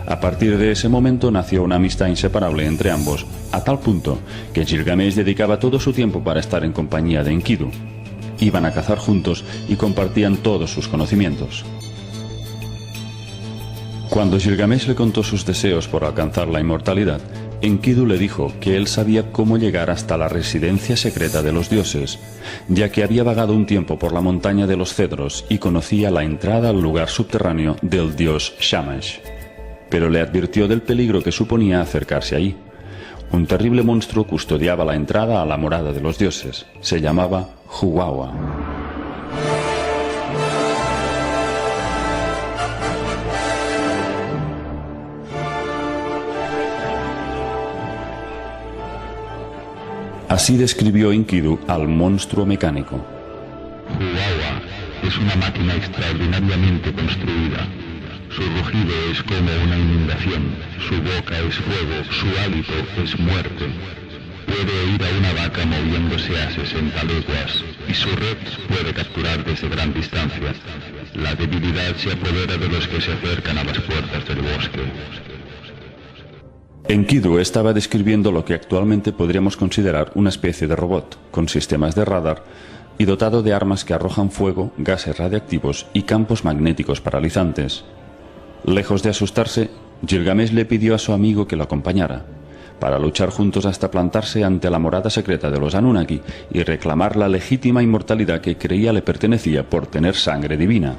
A partir de ese momento nació una amistad inseparable entre ambos, a tal punto que Gilgamesh dedicaba todo su tiempo para estar en compañía de Enkidu. Iban a cazar juntos y compartían todos sus conocimientos. Cuando Gilgamesh le contó sus deseos por alcanzar la inmortalidad, Enkidu le dijo que él sabía cómo llegar hasta la residencia secreta de los dioses, ya que había vagado un tiempo por la montaña de los cedros y conocía la entrada al lugar subterráneo del dios Shamash. Pero le advirtió del peligro que suponía acercarse allí. Un terrible monstruo custodiaba la entrada a la morada de los dioses. Se llamaba Huwawa. Así describió Enkidu al monstruo mecánico. Huwawa es una máquina extraordinariamente construida. Su rugido es como una inundación, su boca es fuego, su hálito es muerte. Puede oír a una vaca moviéndose a 60 leguas y su red puede capturar desde gran distancia. La debilidad se apodera de los que se acercan a las puertas del bosque. Enkidu estaba describiendo lo que actualmente podríamos considerar una especie de robot, con sistemas de radar y dotado de armas que arrojan fuego, gases radiactivos y campos magnéticos paralizantes. Lejos de asustarse, Gilgamesh le pidió a su amigo que lo acompañara, para luchar juntos hasta plantarse ante la morada secreta de los Anunnaki y reclamar la legítima inmortalidad que creía le pertenecía por tener sangre divina.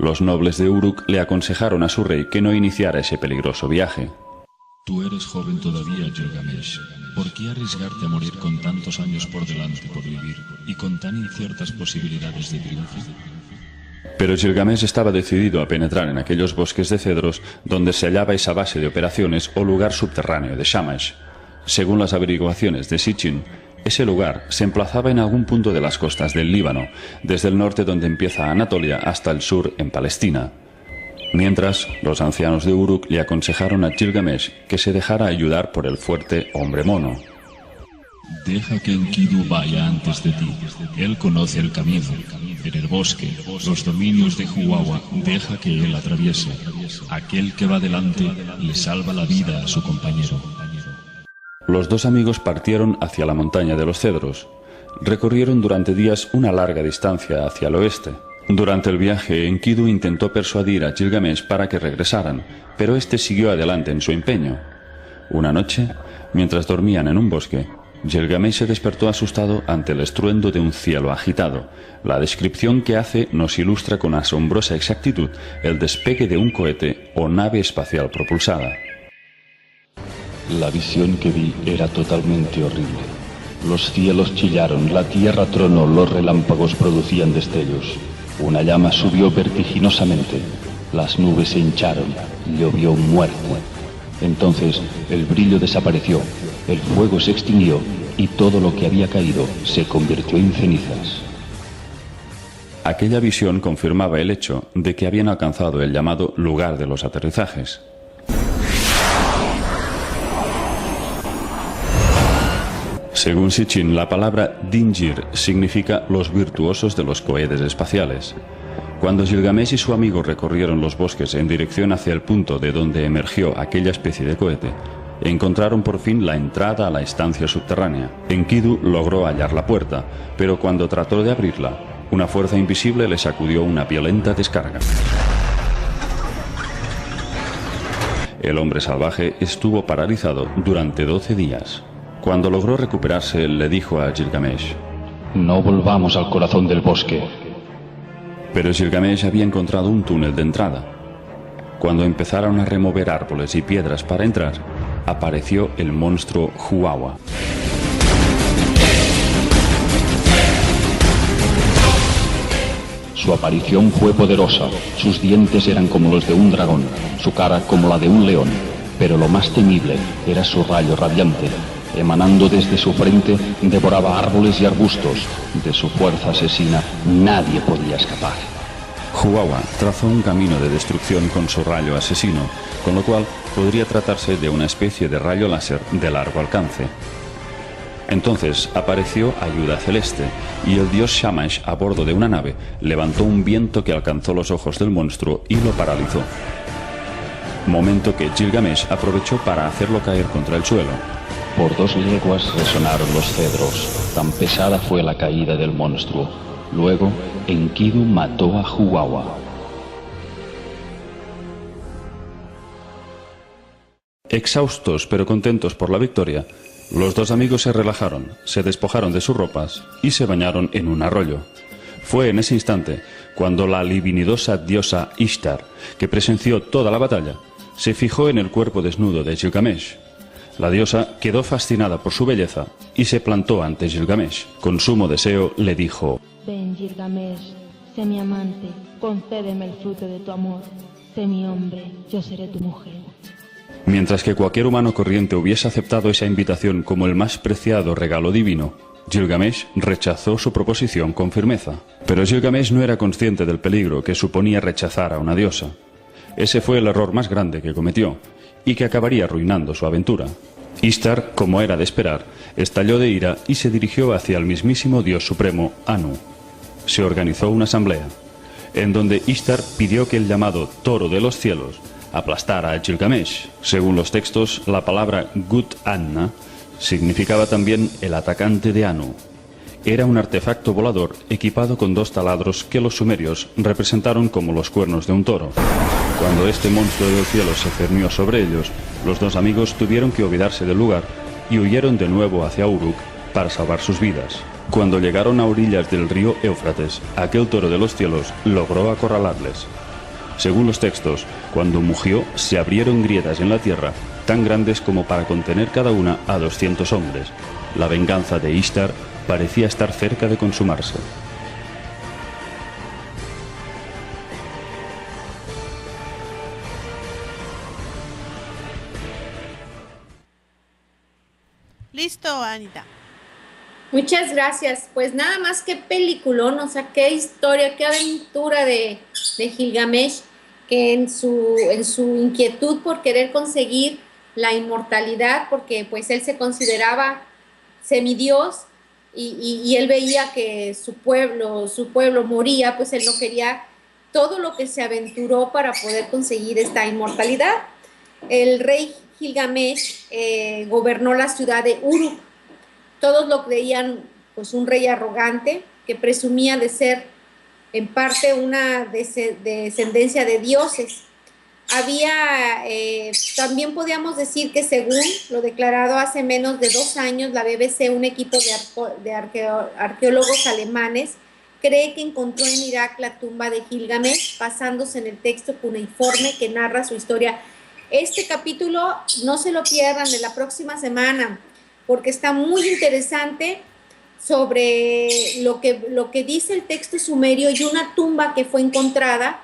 Los nobles de Uruk le aconsejaron a su rey que no iniciara ese peligroso viaje. Tú eres joven todavía, Gilgamesh. ¿Por qué arriesgarte a morir con tantos años por delante por vivir y con tan inciertas posibilidades de triunfo? Pero Gilgamesh estaba decidido a penetrar en aquellos bosques de cedros donde se hallaba esa base de operaciones o lugar subterráneo de Shamash. Según las averiguaciones de Sitchin, Ese lugar se emplazaba en algún punto de las costas del Líbano, desde el norte donde empieza Anatolia hasta el sur en Palestina. Mientras, los ancianos de Uruk le aconsejaron a Gilgamesh que se dejara ayudar por el fuerte hombre mono. Deja que Enkidu vaya antes de ti. Él conoce el camino. En el bosque, los dominios de Huwawa, deja que él atraviese. Aquel que va delante le salva la vida a su compañero. Los dos amigos partieron hacia la montaña de los cedros. Recorrieron durante días una larga distancia hacia el oeste. Durante el viaje, Enkidu intentó persuadir a Gilgamesh para que regresaran, pero este siguió adelante en su empeño. Una noche, mientras dormían en un bosque, Gilgamesh se despertó asustado ante el estruendo de un cielo agitado. La descripción que hace nos ilustra con asombrosa exactitud el despegue de un cohete o nave espacial propulsada. La visión que vi era totalmente horrible. Los cielos chillaron, la tierra tronó, los relámpagos producían destellos. Una llama subió vertiginosamente, las nubes se hincharon, llovió muerte. Entonces el brillo desapareció, el fuego se extinguió y todo lo que había caído se convirtió en cenizas. Aquella visión confirmaba el hecho de que habían alcanzado el llamado lugar de los aterrizajes. Según Sitchin, la palabra Dingir significa los virtuosos de los cohetes espaciales. Cuando Gilgamesh y su amigo recorrieron los bosques en dirección hacia el punto de donde emergió aquella especie de cohete, encontraron por fin la entrada a la estancia subterránea. Enkidu logró hallar la puerta, pero cuando trató de abrirla, una fuerza invisible le sacudió una violenta descarga. El hombre salvaje estuvo paralizado durante 12 días. Cuando logró recuperarse, le dijo a Gilgamesh: No volvamos al corazón del bosque. Pero Gilgamesh había encontrado un túnel de entrada. Cuando empezaron a remover árboles y piedras para entrar, apareció el monstruo Huwawa. Su aparición fue poderosa, sus dientes eran como los de un dragón, su cara como la de un león, pero lo más temible era su rayo radiante. Emanando desde su frente, devoraba árboles y arbustos. De su fuerza asesina, nadie podía escapar. Huwawa trazó un camino de destrucción con su rayo asesino, con lo cual podría tratarse de una especie de rayo láser de largo alcance. Entonces apareció ayuda celeste, y el dios Shamash, a bordo de una nave, levantó un viento que alcanzó los ojos del monstruo y lo paralizó. Momento que Gilgamesh aprovechó para hacerlo caer contra el suelo. Por 2 leguas resonaron los cedros, tan pesada fue la caída del monstruo. Luego, Enkidu mató a Huwawa. Exhaustos pero contentos por la victoria, los dos amigos se relajaron, se despojaron de sus ropas y se bañaron en un arroyo. Fue en ese instante cuando la libidinosa diosa Ishtar, que presenció toda la batalla, se fijó en el cuerpo desnudo de Gilgamesh. La diosa quedó fascinada por su belleza y se plantó ante Gilgamesh. Con sumo deseo le dijo: Ven, Gilgamesh, sé mi amante, concédeme el fruto de tu amor. Sé mi hombre, yo seré tu mujer. Mientras que cualquier humano corriente hubiese aceptado esa invitación como el más preciado regalo divino, Gilgamesh rechazó su proposición con firmeza. Pero Gilgamesh no era consciente del peligro que suponía rechazar a una diosa. Ese fue el error más grande que cometió, y que acabaría arruinando su aventura. Ishtar, como era de esperar, estalló de ira y se dirigió hacia el mismísimo dios supremo, Anu. Se organizó una asamblea, en donde Ishtar pidió que el llamado Toro de los Cielos aplastara a Gilgamesh. Según los textos, la palabra Gut Anna significaba también el atacante de Anu. Era un artefacto volador equipado con 2 taladros que los sumerios representaron como los cuernos de un toro. Cuando este monstruo del cielo se cernió sobre ellos, los dos amigos tuvieron que olvidarse del lugar y huyeron de nuevo hacia Uruk para salvar sus vidas. Cuando llegaron a orillas del río Éufrates, aquel toro de los cielos logró acorralarles. Según los textos, cuando mugió, se abrieron grietas en la tierra tan grandes como para contener cada una a 200 hombres. La venganza de Ishtar parecía estar cerca de consumarse. Listo, Anita. Muchas gracias. Pues nada más qué peliculón, o sea, qué historia, qué aventura de Gilgamesh, que en su inquietud por querer conseguir la inmortalidad, porque pues él se consideraba semidios y él veía que su pueblo moría, pues él no quería todo lo que se aventuró para poder conseguir esta inmortalidad. El rey Gilgamesh gobernó la ciudad de Uruk. Todos lo creían pues un rey arrogante que presumía de ser en parte una descendencia de dioses. También podíamos decir que según lo declarado hace menos de 2 años, la BBC, un equipo de arqueólogos alemanes, cree que encontró en Irak la tumba de Gilgamesh, basándose en el texto cuneiforme que narra su historia. Este capítulo no se lo pierdan de la próxima semana, porque está muy interesante sobre lo que dice el texto sumerio y una tumba que fue encontrada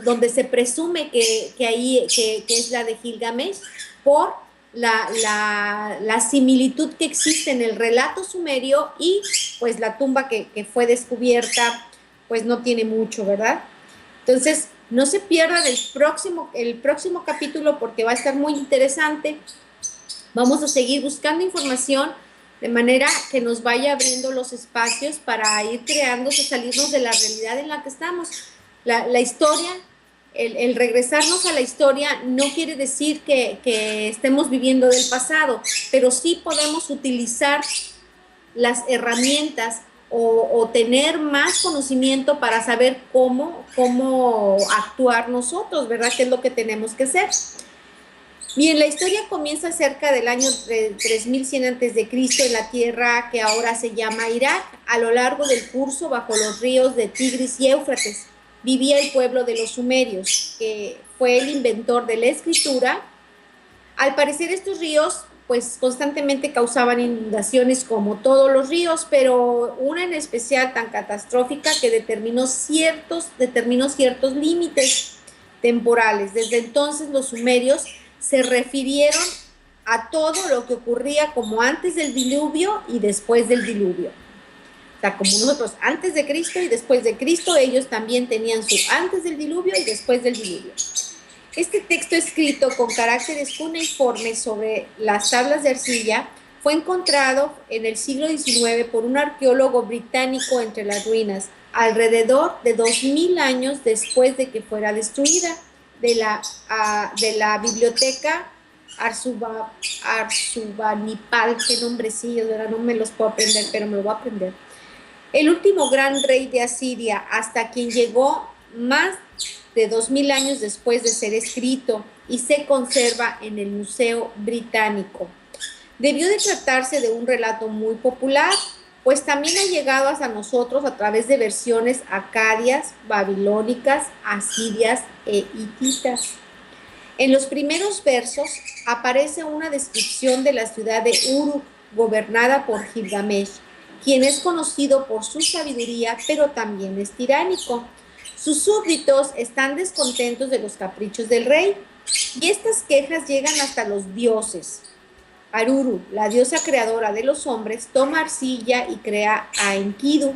donde se presume que es la de Gilgamesh por la similitud que existe en el relato sumerio y pues la tumba que fue descubierta pues no tiene mucho, ¿verdad? Entonces no se pierdan el próximo capítulo porque va a estar muy interesante. Vamos a seguir buscando información de manera que nos vaya abriendo los espacios para ir creándose, salirnos de la realidad en la que estamos. La historia, el regresarnos a la historia no quiere decir que estemos viviendo del pasado, pero sí podemos utilizar las herramientas o tener más conocimiento para saber cómo actuar nosotros, ¿verdad? ¿Qué es lo que tenemos que hacer? Bien, la historia comienza cerca del año 3100 a.C. en la tierra que ahora se llama Irak. A lo largo del curso, bajo los ríos de Tigris y Éufrates, vivía el pueblo de los sumerios, que fue el inventor de la escritura. Al parecer estos ríos pues constantemente causaban inundaciones como todos los ríos, pero una en especial tan catastrófica que determinó ciertos límites temporales. Desde entonces los sumerios se refirieron a todo lo que ocurría como antes del diluvio y después del diluvio. O sea, como nosotros antes de Cristo y después de Cristo, ellos también tenían su antes del diluvio y después del diluvio. Este texto escrito con caracteres cuneiformes sobre las tablas de arcilla fue encontrado en el siglo XIX por un arqueólogo británico entre las ruinas, alrededor de 2000 años después de que fuera destruida de la biblioteca Arsubanipal, qué nombrecillos, ahora no me los puedo aprender, pero me lo voy a aprender. El último gran rey de Asiria, hasta quien llegó más de 2000 años después de ser escrito y se conserva en el Museo Británico. Debió de tratarse de un relato muy popular, pues también ha llegado hasta nosotros a través de versiones acadias, babilónicas, asirias e hititas. En los primeros versos aparece una descripción de la ciudad de Uruk, gobernada por Gilgamesh, quien es conocido por su sabiduría, pero también es tiránico. Sus súbditos están descontentos de los caprichos del rey, y estas quejas llegan hasta los dioses. Aruru, la diosa creadora de los hombres, toma arcilla y crea a Enkidu,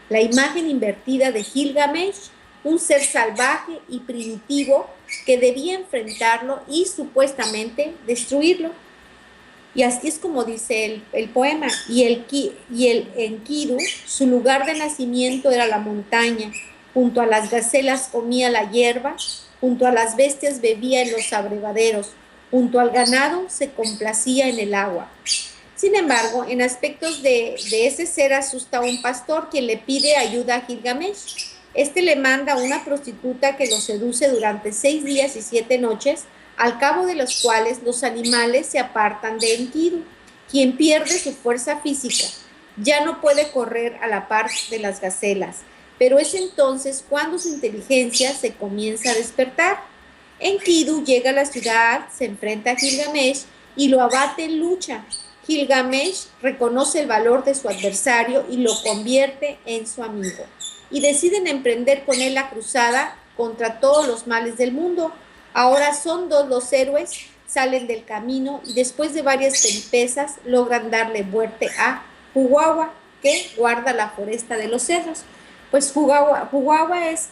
la imagen invertida de Gilgamesh, un ser salvaje y primitivo que debía enfrentarlo y supuestamente destruirlo. Y así es como dice el poema. Y el Enkidu, su lugar de nacimiento era la montaña. Junto a las gacelas comía la hierba, junto a las bestias bebía en los abrevaderos, junto al ganado se complacía en el agua. Sin embargo, en aspectos de ese ser asusta a un pastor quien le pide ayuda a Gilgamesh. Este le manda a una prostituta que lo seduce durante 6 días y 7 noches, al cabo de los cuales los animales se apartan de Enkidu, quien pierde su fuerza física. Ya no puede correr a la par de las gacelas, pero es entonces cuando su inteligencia se comienza a despertar. Enkidu llega a la ciudad, se enfrenta a Gilgamesh y lo abate en lucha. Gilgamesh reconoce el valor de su adversario y lo convierte en su amigo. Y deciden emprender con él la cruzada contra todos los males del mundo. Ahora son 2 los héroes, salen del camino y después de varias peripecias logran darle muerte a Huwawa, que guarda la foresta de los cedros. Pues Huwawa es,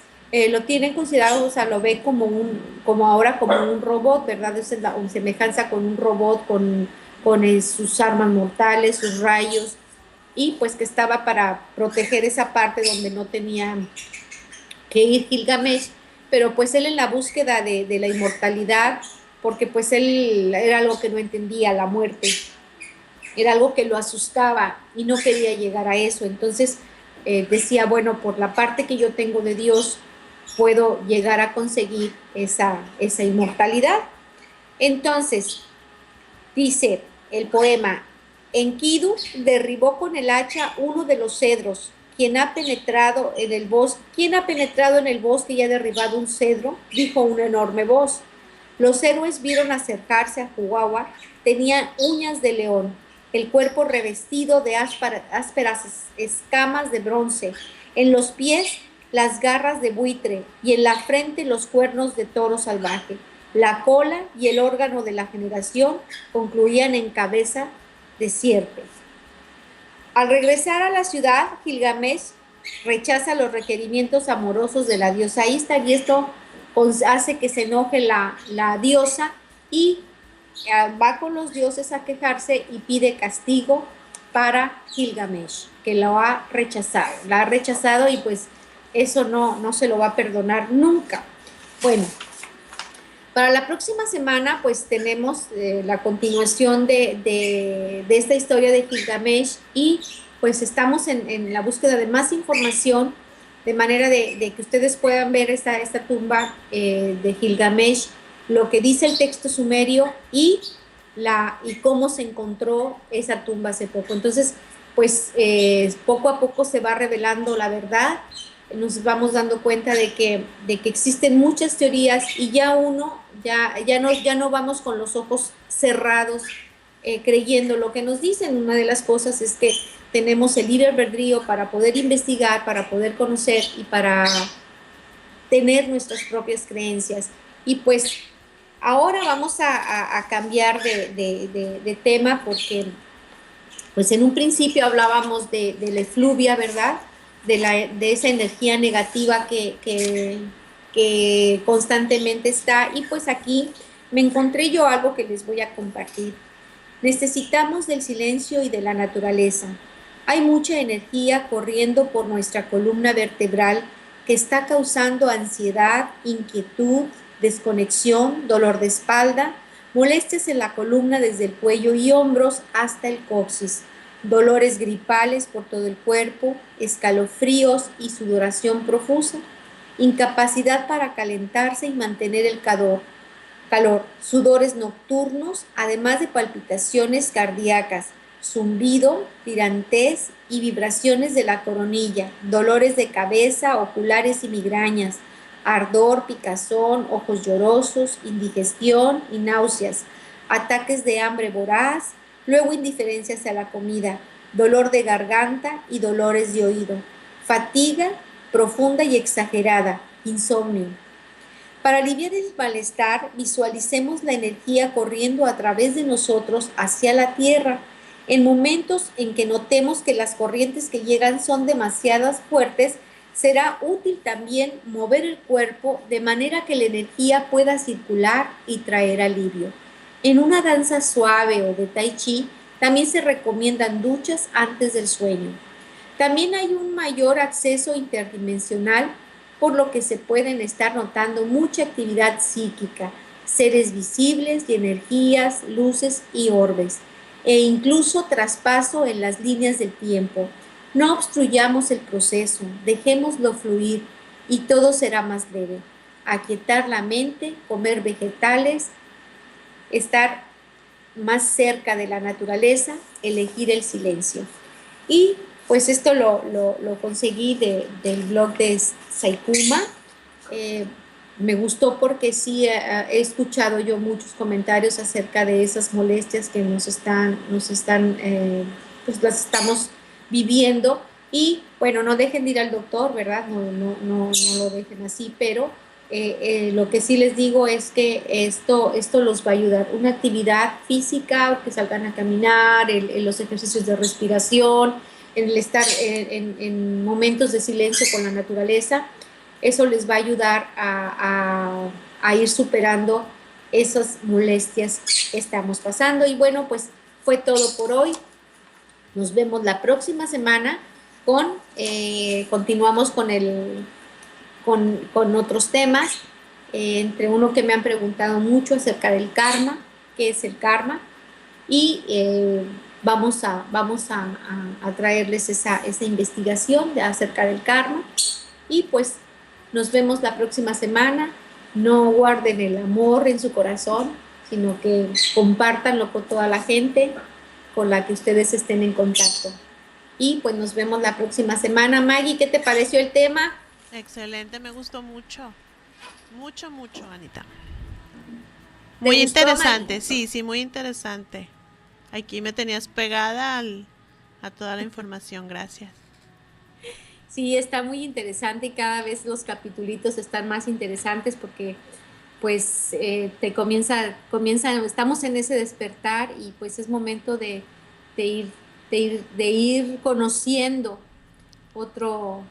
lo tienen considerado, o sea, lo ve como ahora como un robot, ¿verdad? Es la semejanza con un robot, con sus armas mortales, sus rayos, y pues que estaba para proteger esa parte donde no tenía que ir Gilgamesh, pero pues él en la búsqueda de la inmortalidad, porque pues él era algo que no entendía, la muerte, era algo que lo asustaba y no quería llegar a eso, entonces decía, bueno, por la parte que yo tengo de Dios, puedo llegar a conseguir esa inmortalidad. Entonces, dice el poema, Enkidu derribó con el hacha uno de los cedros. ¿Quién ha penetrado en el bosque y ha derribado un cedro? Dijo una enorme voz. Los héroes vieron acercarse a Huwawa. Tenía uñas de león, el cuerpo revestido de ásperas escamas de bronce, en los pies las garras de buitre y en la frente los cuernos de toro salvaje. La cola y el órgano de la generación concluían en cabeza de sierpe. Al regresar a la ciudad, Gilgamesh rechaza los requerimientos amorosos de la diosa Ishtar y esto hace que se enoje la diosa y va con los dioses a quejarse y pide castigo para Gilgamesh, que lo ha rechazado. La ha rechazado y pues eso no se lo va a perdonar nunca. Bueno, para la próxima semana pues tenemos la continuación de esta historia de Gilgamesh y pues estamos en la búsqueda de más información de manera de que ustedes puedan ver esta tumba de Gilgamesh, lo que dice el texto sumerio y cómo se encontró esa tumba hace poco. Entonces pues poco a poco se va revelando la verdad, nos vamos dando cuenta de que existen muchas teorías y ya no vamos con los ojos cerrados creyendo lo que nos dicen. Una de las cosas es que tenemos el libre albedrío para poder investigar, para poder conocer y para tener nuestras propias creencias. Y pues ahora vamos a cambiar de tema porque pues en un principio hablábamos de la efluvia, ¿verdad? De esa energía negativa que constantemente está, y pues aquí me encontré yo algo que les voy a compartir. Necesitamos del silencio y de la naturaleza. Hay mucha energía corriendo por nuestra columna vertebral que está causando ansiedad, inquietud, desconexión, dolor de espalda, molestias en la columna desde el cuello y hombros hasta el coxis, dolores gripales por todo el cuerpo, escalofríos y sudoración profusa, incapacidad para calentarse y mantener el calor, sudores nocturnos, además de palpitaciones cardíacas, zumbido, tirantez y vibraciones de la coronilla, dolores de cabeza, oculares y migrañas, ardor, picazón, ojos llorosos, indigestión y náuseas, ataques de hambre voraz, luego indiferencia hacia la comida, dolor de garganta y dolores de oído, fatiga profunda y exagerada, insomnio. Para aliviar el malestar, visualicemos la energía corriendo a través de nosotros hacia la tierra. En momentos en que notemos que las corrientes que llegan son demasiadas fuertes, será útil también mover el cuerpo de manera que la energía pueda circular y traer alivio. En una danza suave o de tai chi, también se recomiendan duchas antes del sueño. También hay un mayor acceso interdimensional, por lo que se pueden estar notando mucha actividad psíquica, seres visibles y energías, luces y orbes, e incluso traspaso en las líneas del tiempo. No obstruyamos el proceso, dejémoslo fluir y todo será más breve. Aquietar la mente, comer vegetales, estar más cerca de la naturaleza, elegir el silencio. Y pues esto lo conseguí del blog de Saikuma. Me gustó porque sí he escuchado yo muchos comentarios acerca de esas molestias que nos están pues las estamos viviendo. Y bueno, no dejen de ir al doctor, ¿verdad? No lo dejen así, pero lo que sí les digo es que esto los va a ayudar. Una actividad física, que salgan a caminar, los ejercicios de respiración, el estar en momentos de silencio con la naturaleza, eso les va a ayudar a ir superando esas molestias que estamos pasando. Y bueno, pues fue todo por hoy. Nos vemos la próxima semana continuamos con otros temas, entre uno que me han preguntado mucho acerca del karma, qué es el karma, y vamos a traerles esa investigación acerca del karma. Y pues nos vemos la próxima semana. No guarden el amor en su corazón, sino que compártanlo con toda la gente con la que ustedes estén en contacto. Y pues nos vemos la próxima semana. Maggie, ¿qué te pareció el tema? Excelente, me gustó mucho. Mucho, Anita. Muy interesante, sí, muy interesante. Aquí me tenías pegada a toda la información, gracias. Sí, está muy interesante y cada vez los capitulitos están más interesantes porque pues estamos en ese despertar y pues es momento de ir conociendo otro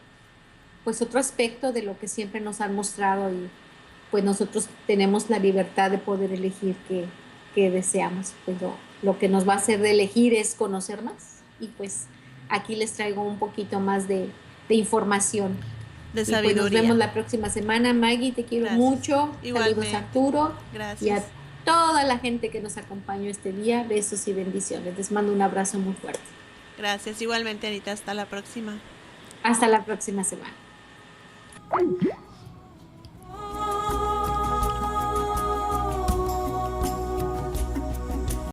aspecto de lo que siempre nos han mostrado, y pues nosotros tenemos la libertad de poder elegir qué deseamos. Pues lo que nos va a hacer de elegir es conocer más, y pues aquí les traigo un poquito más de información. De y sabiduría. Pues nos vemos la próxima semana. Maggie, te quiero mucho. Igualmente. Saludos a Arturo. Gracias. Y a toda la gente que nos acompañó este día. Besos y bendiciones. Les mando un abrazo muy fuerte. Gracias, igualmente, Anita. Hasta la próxima. Hasta la próxima semana.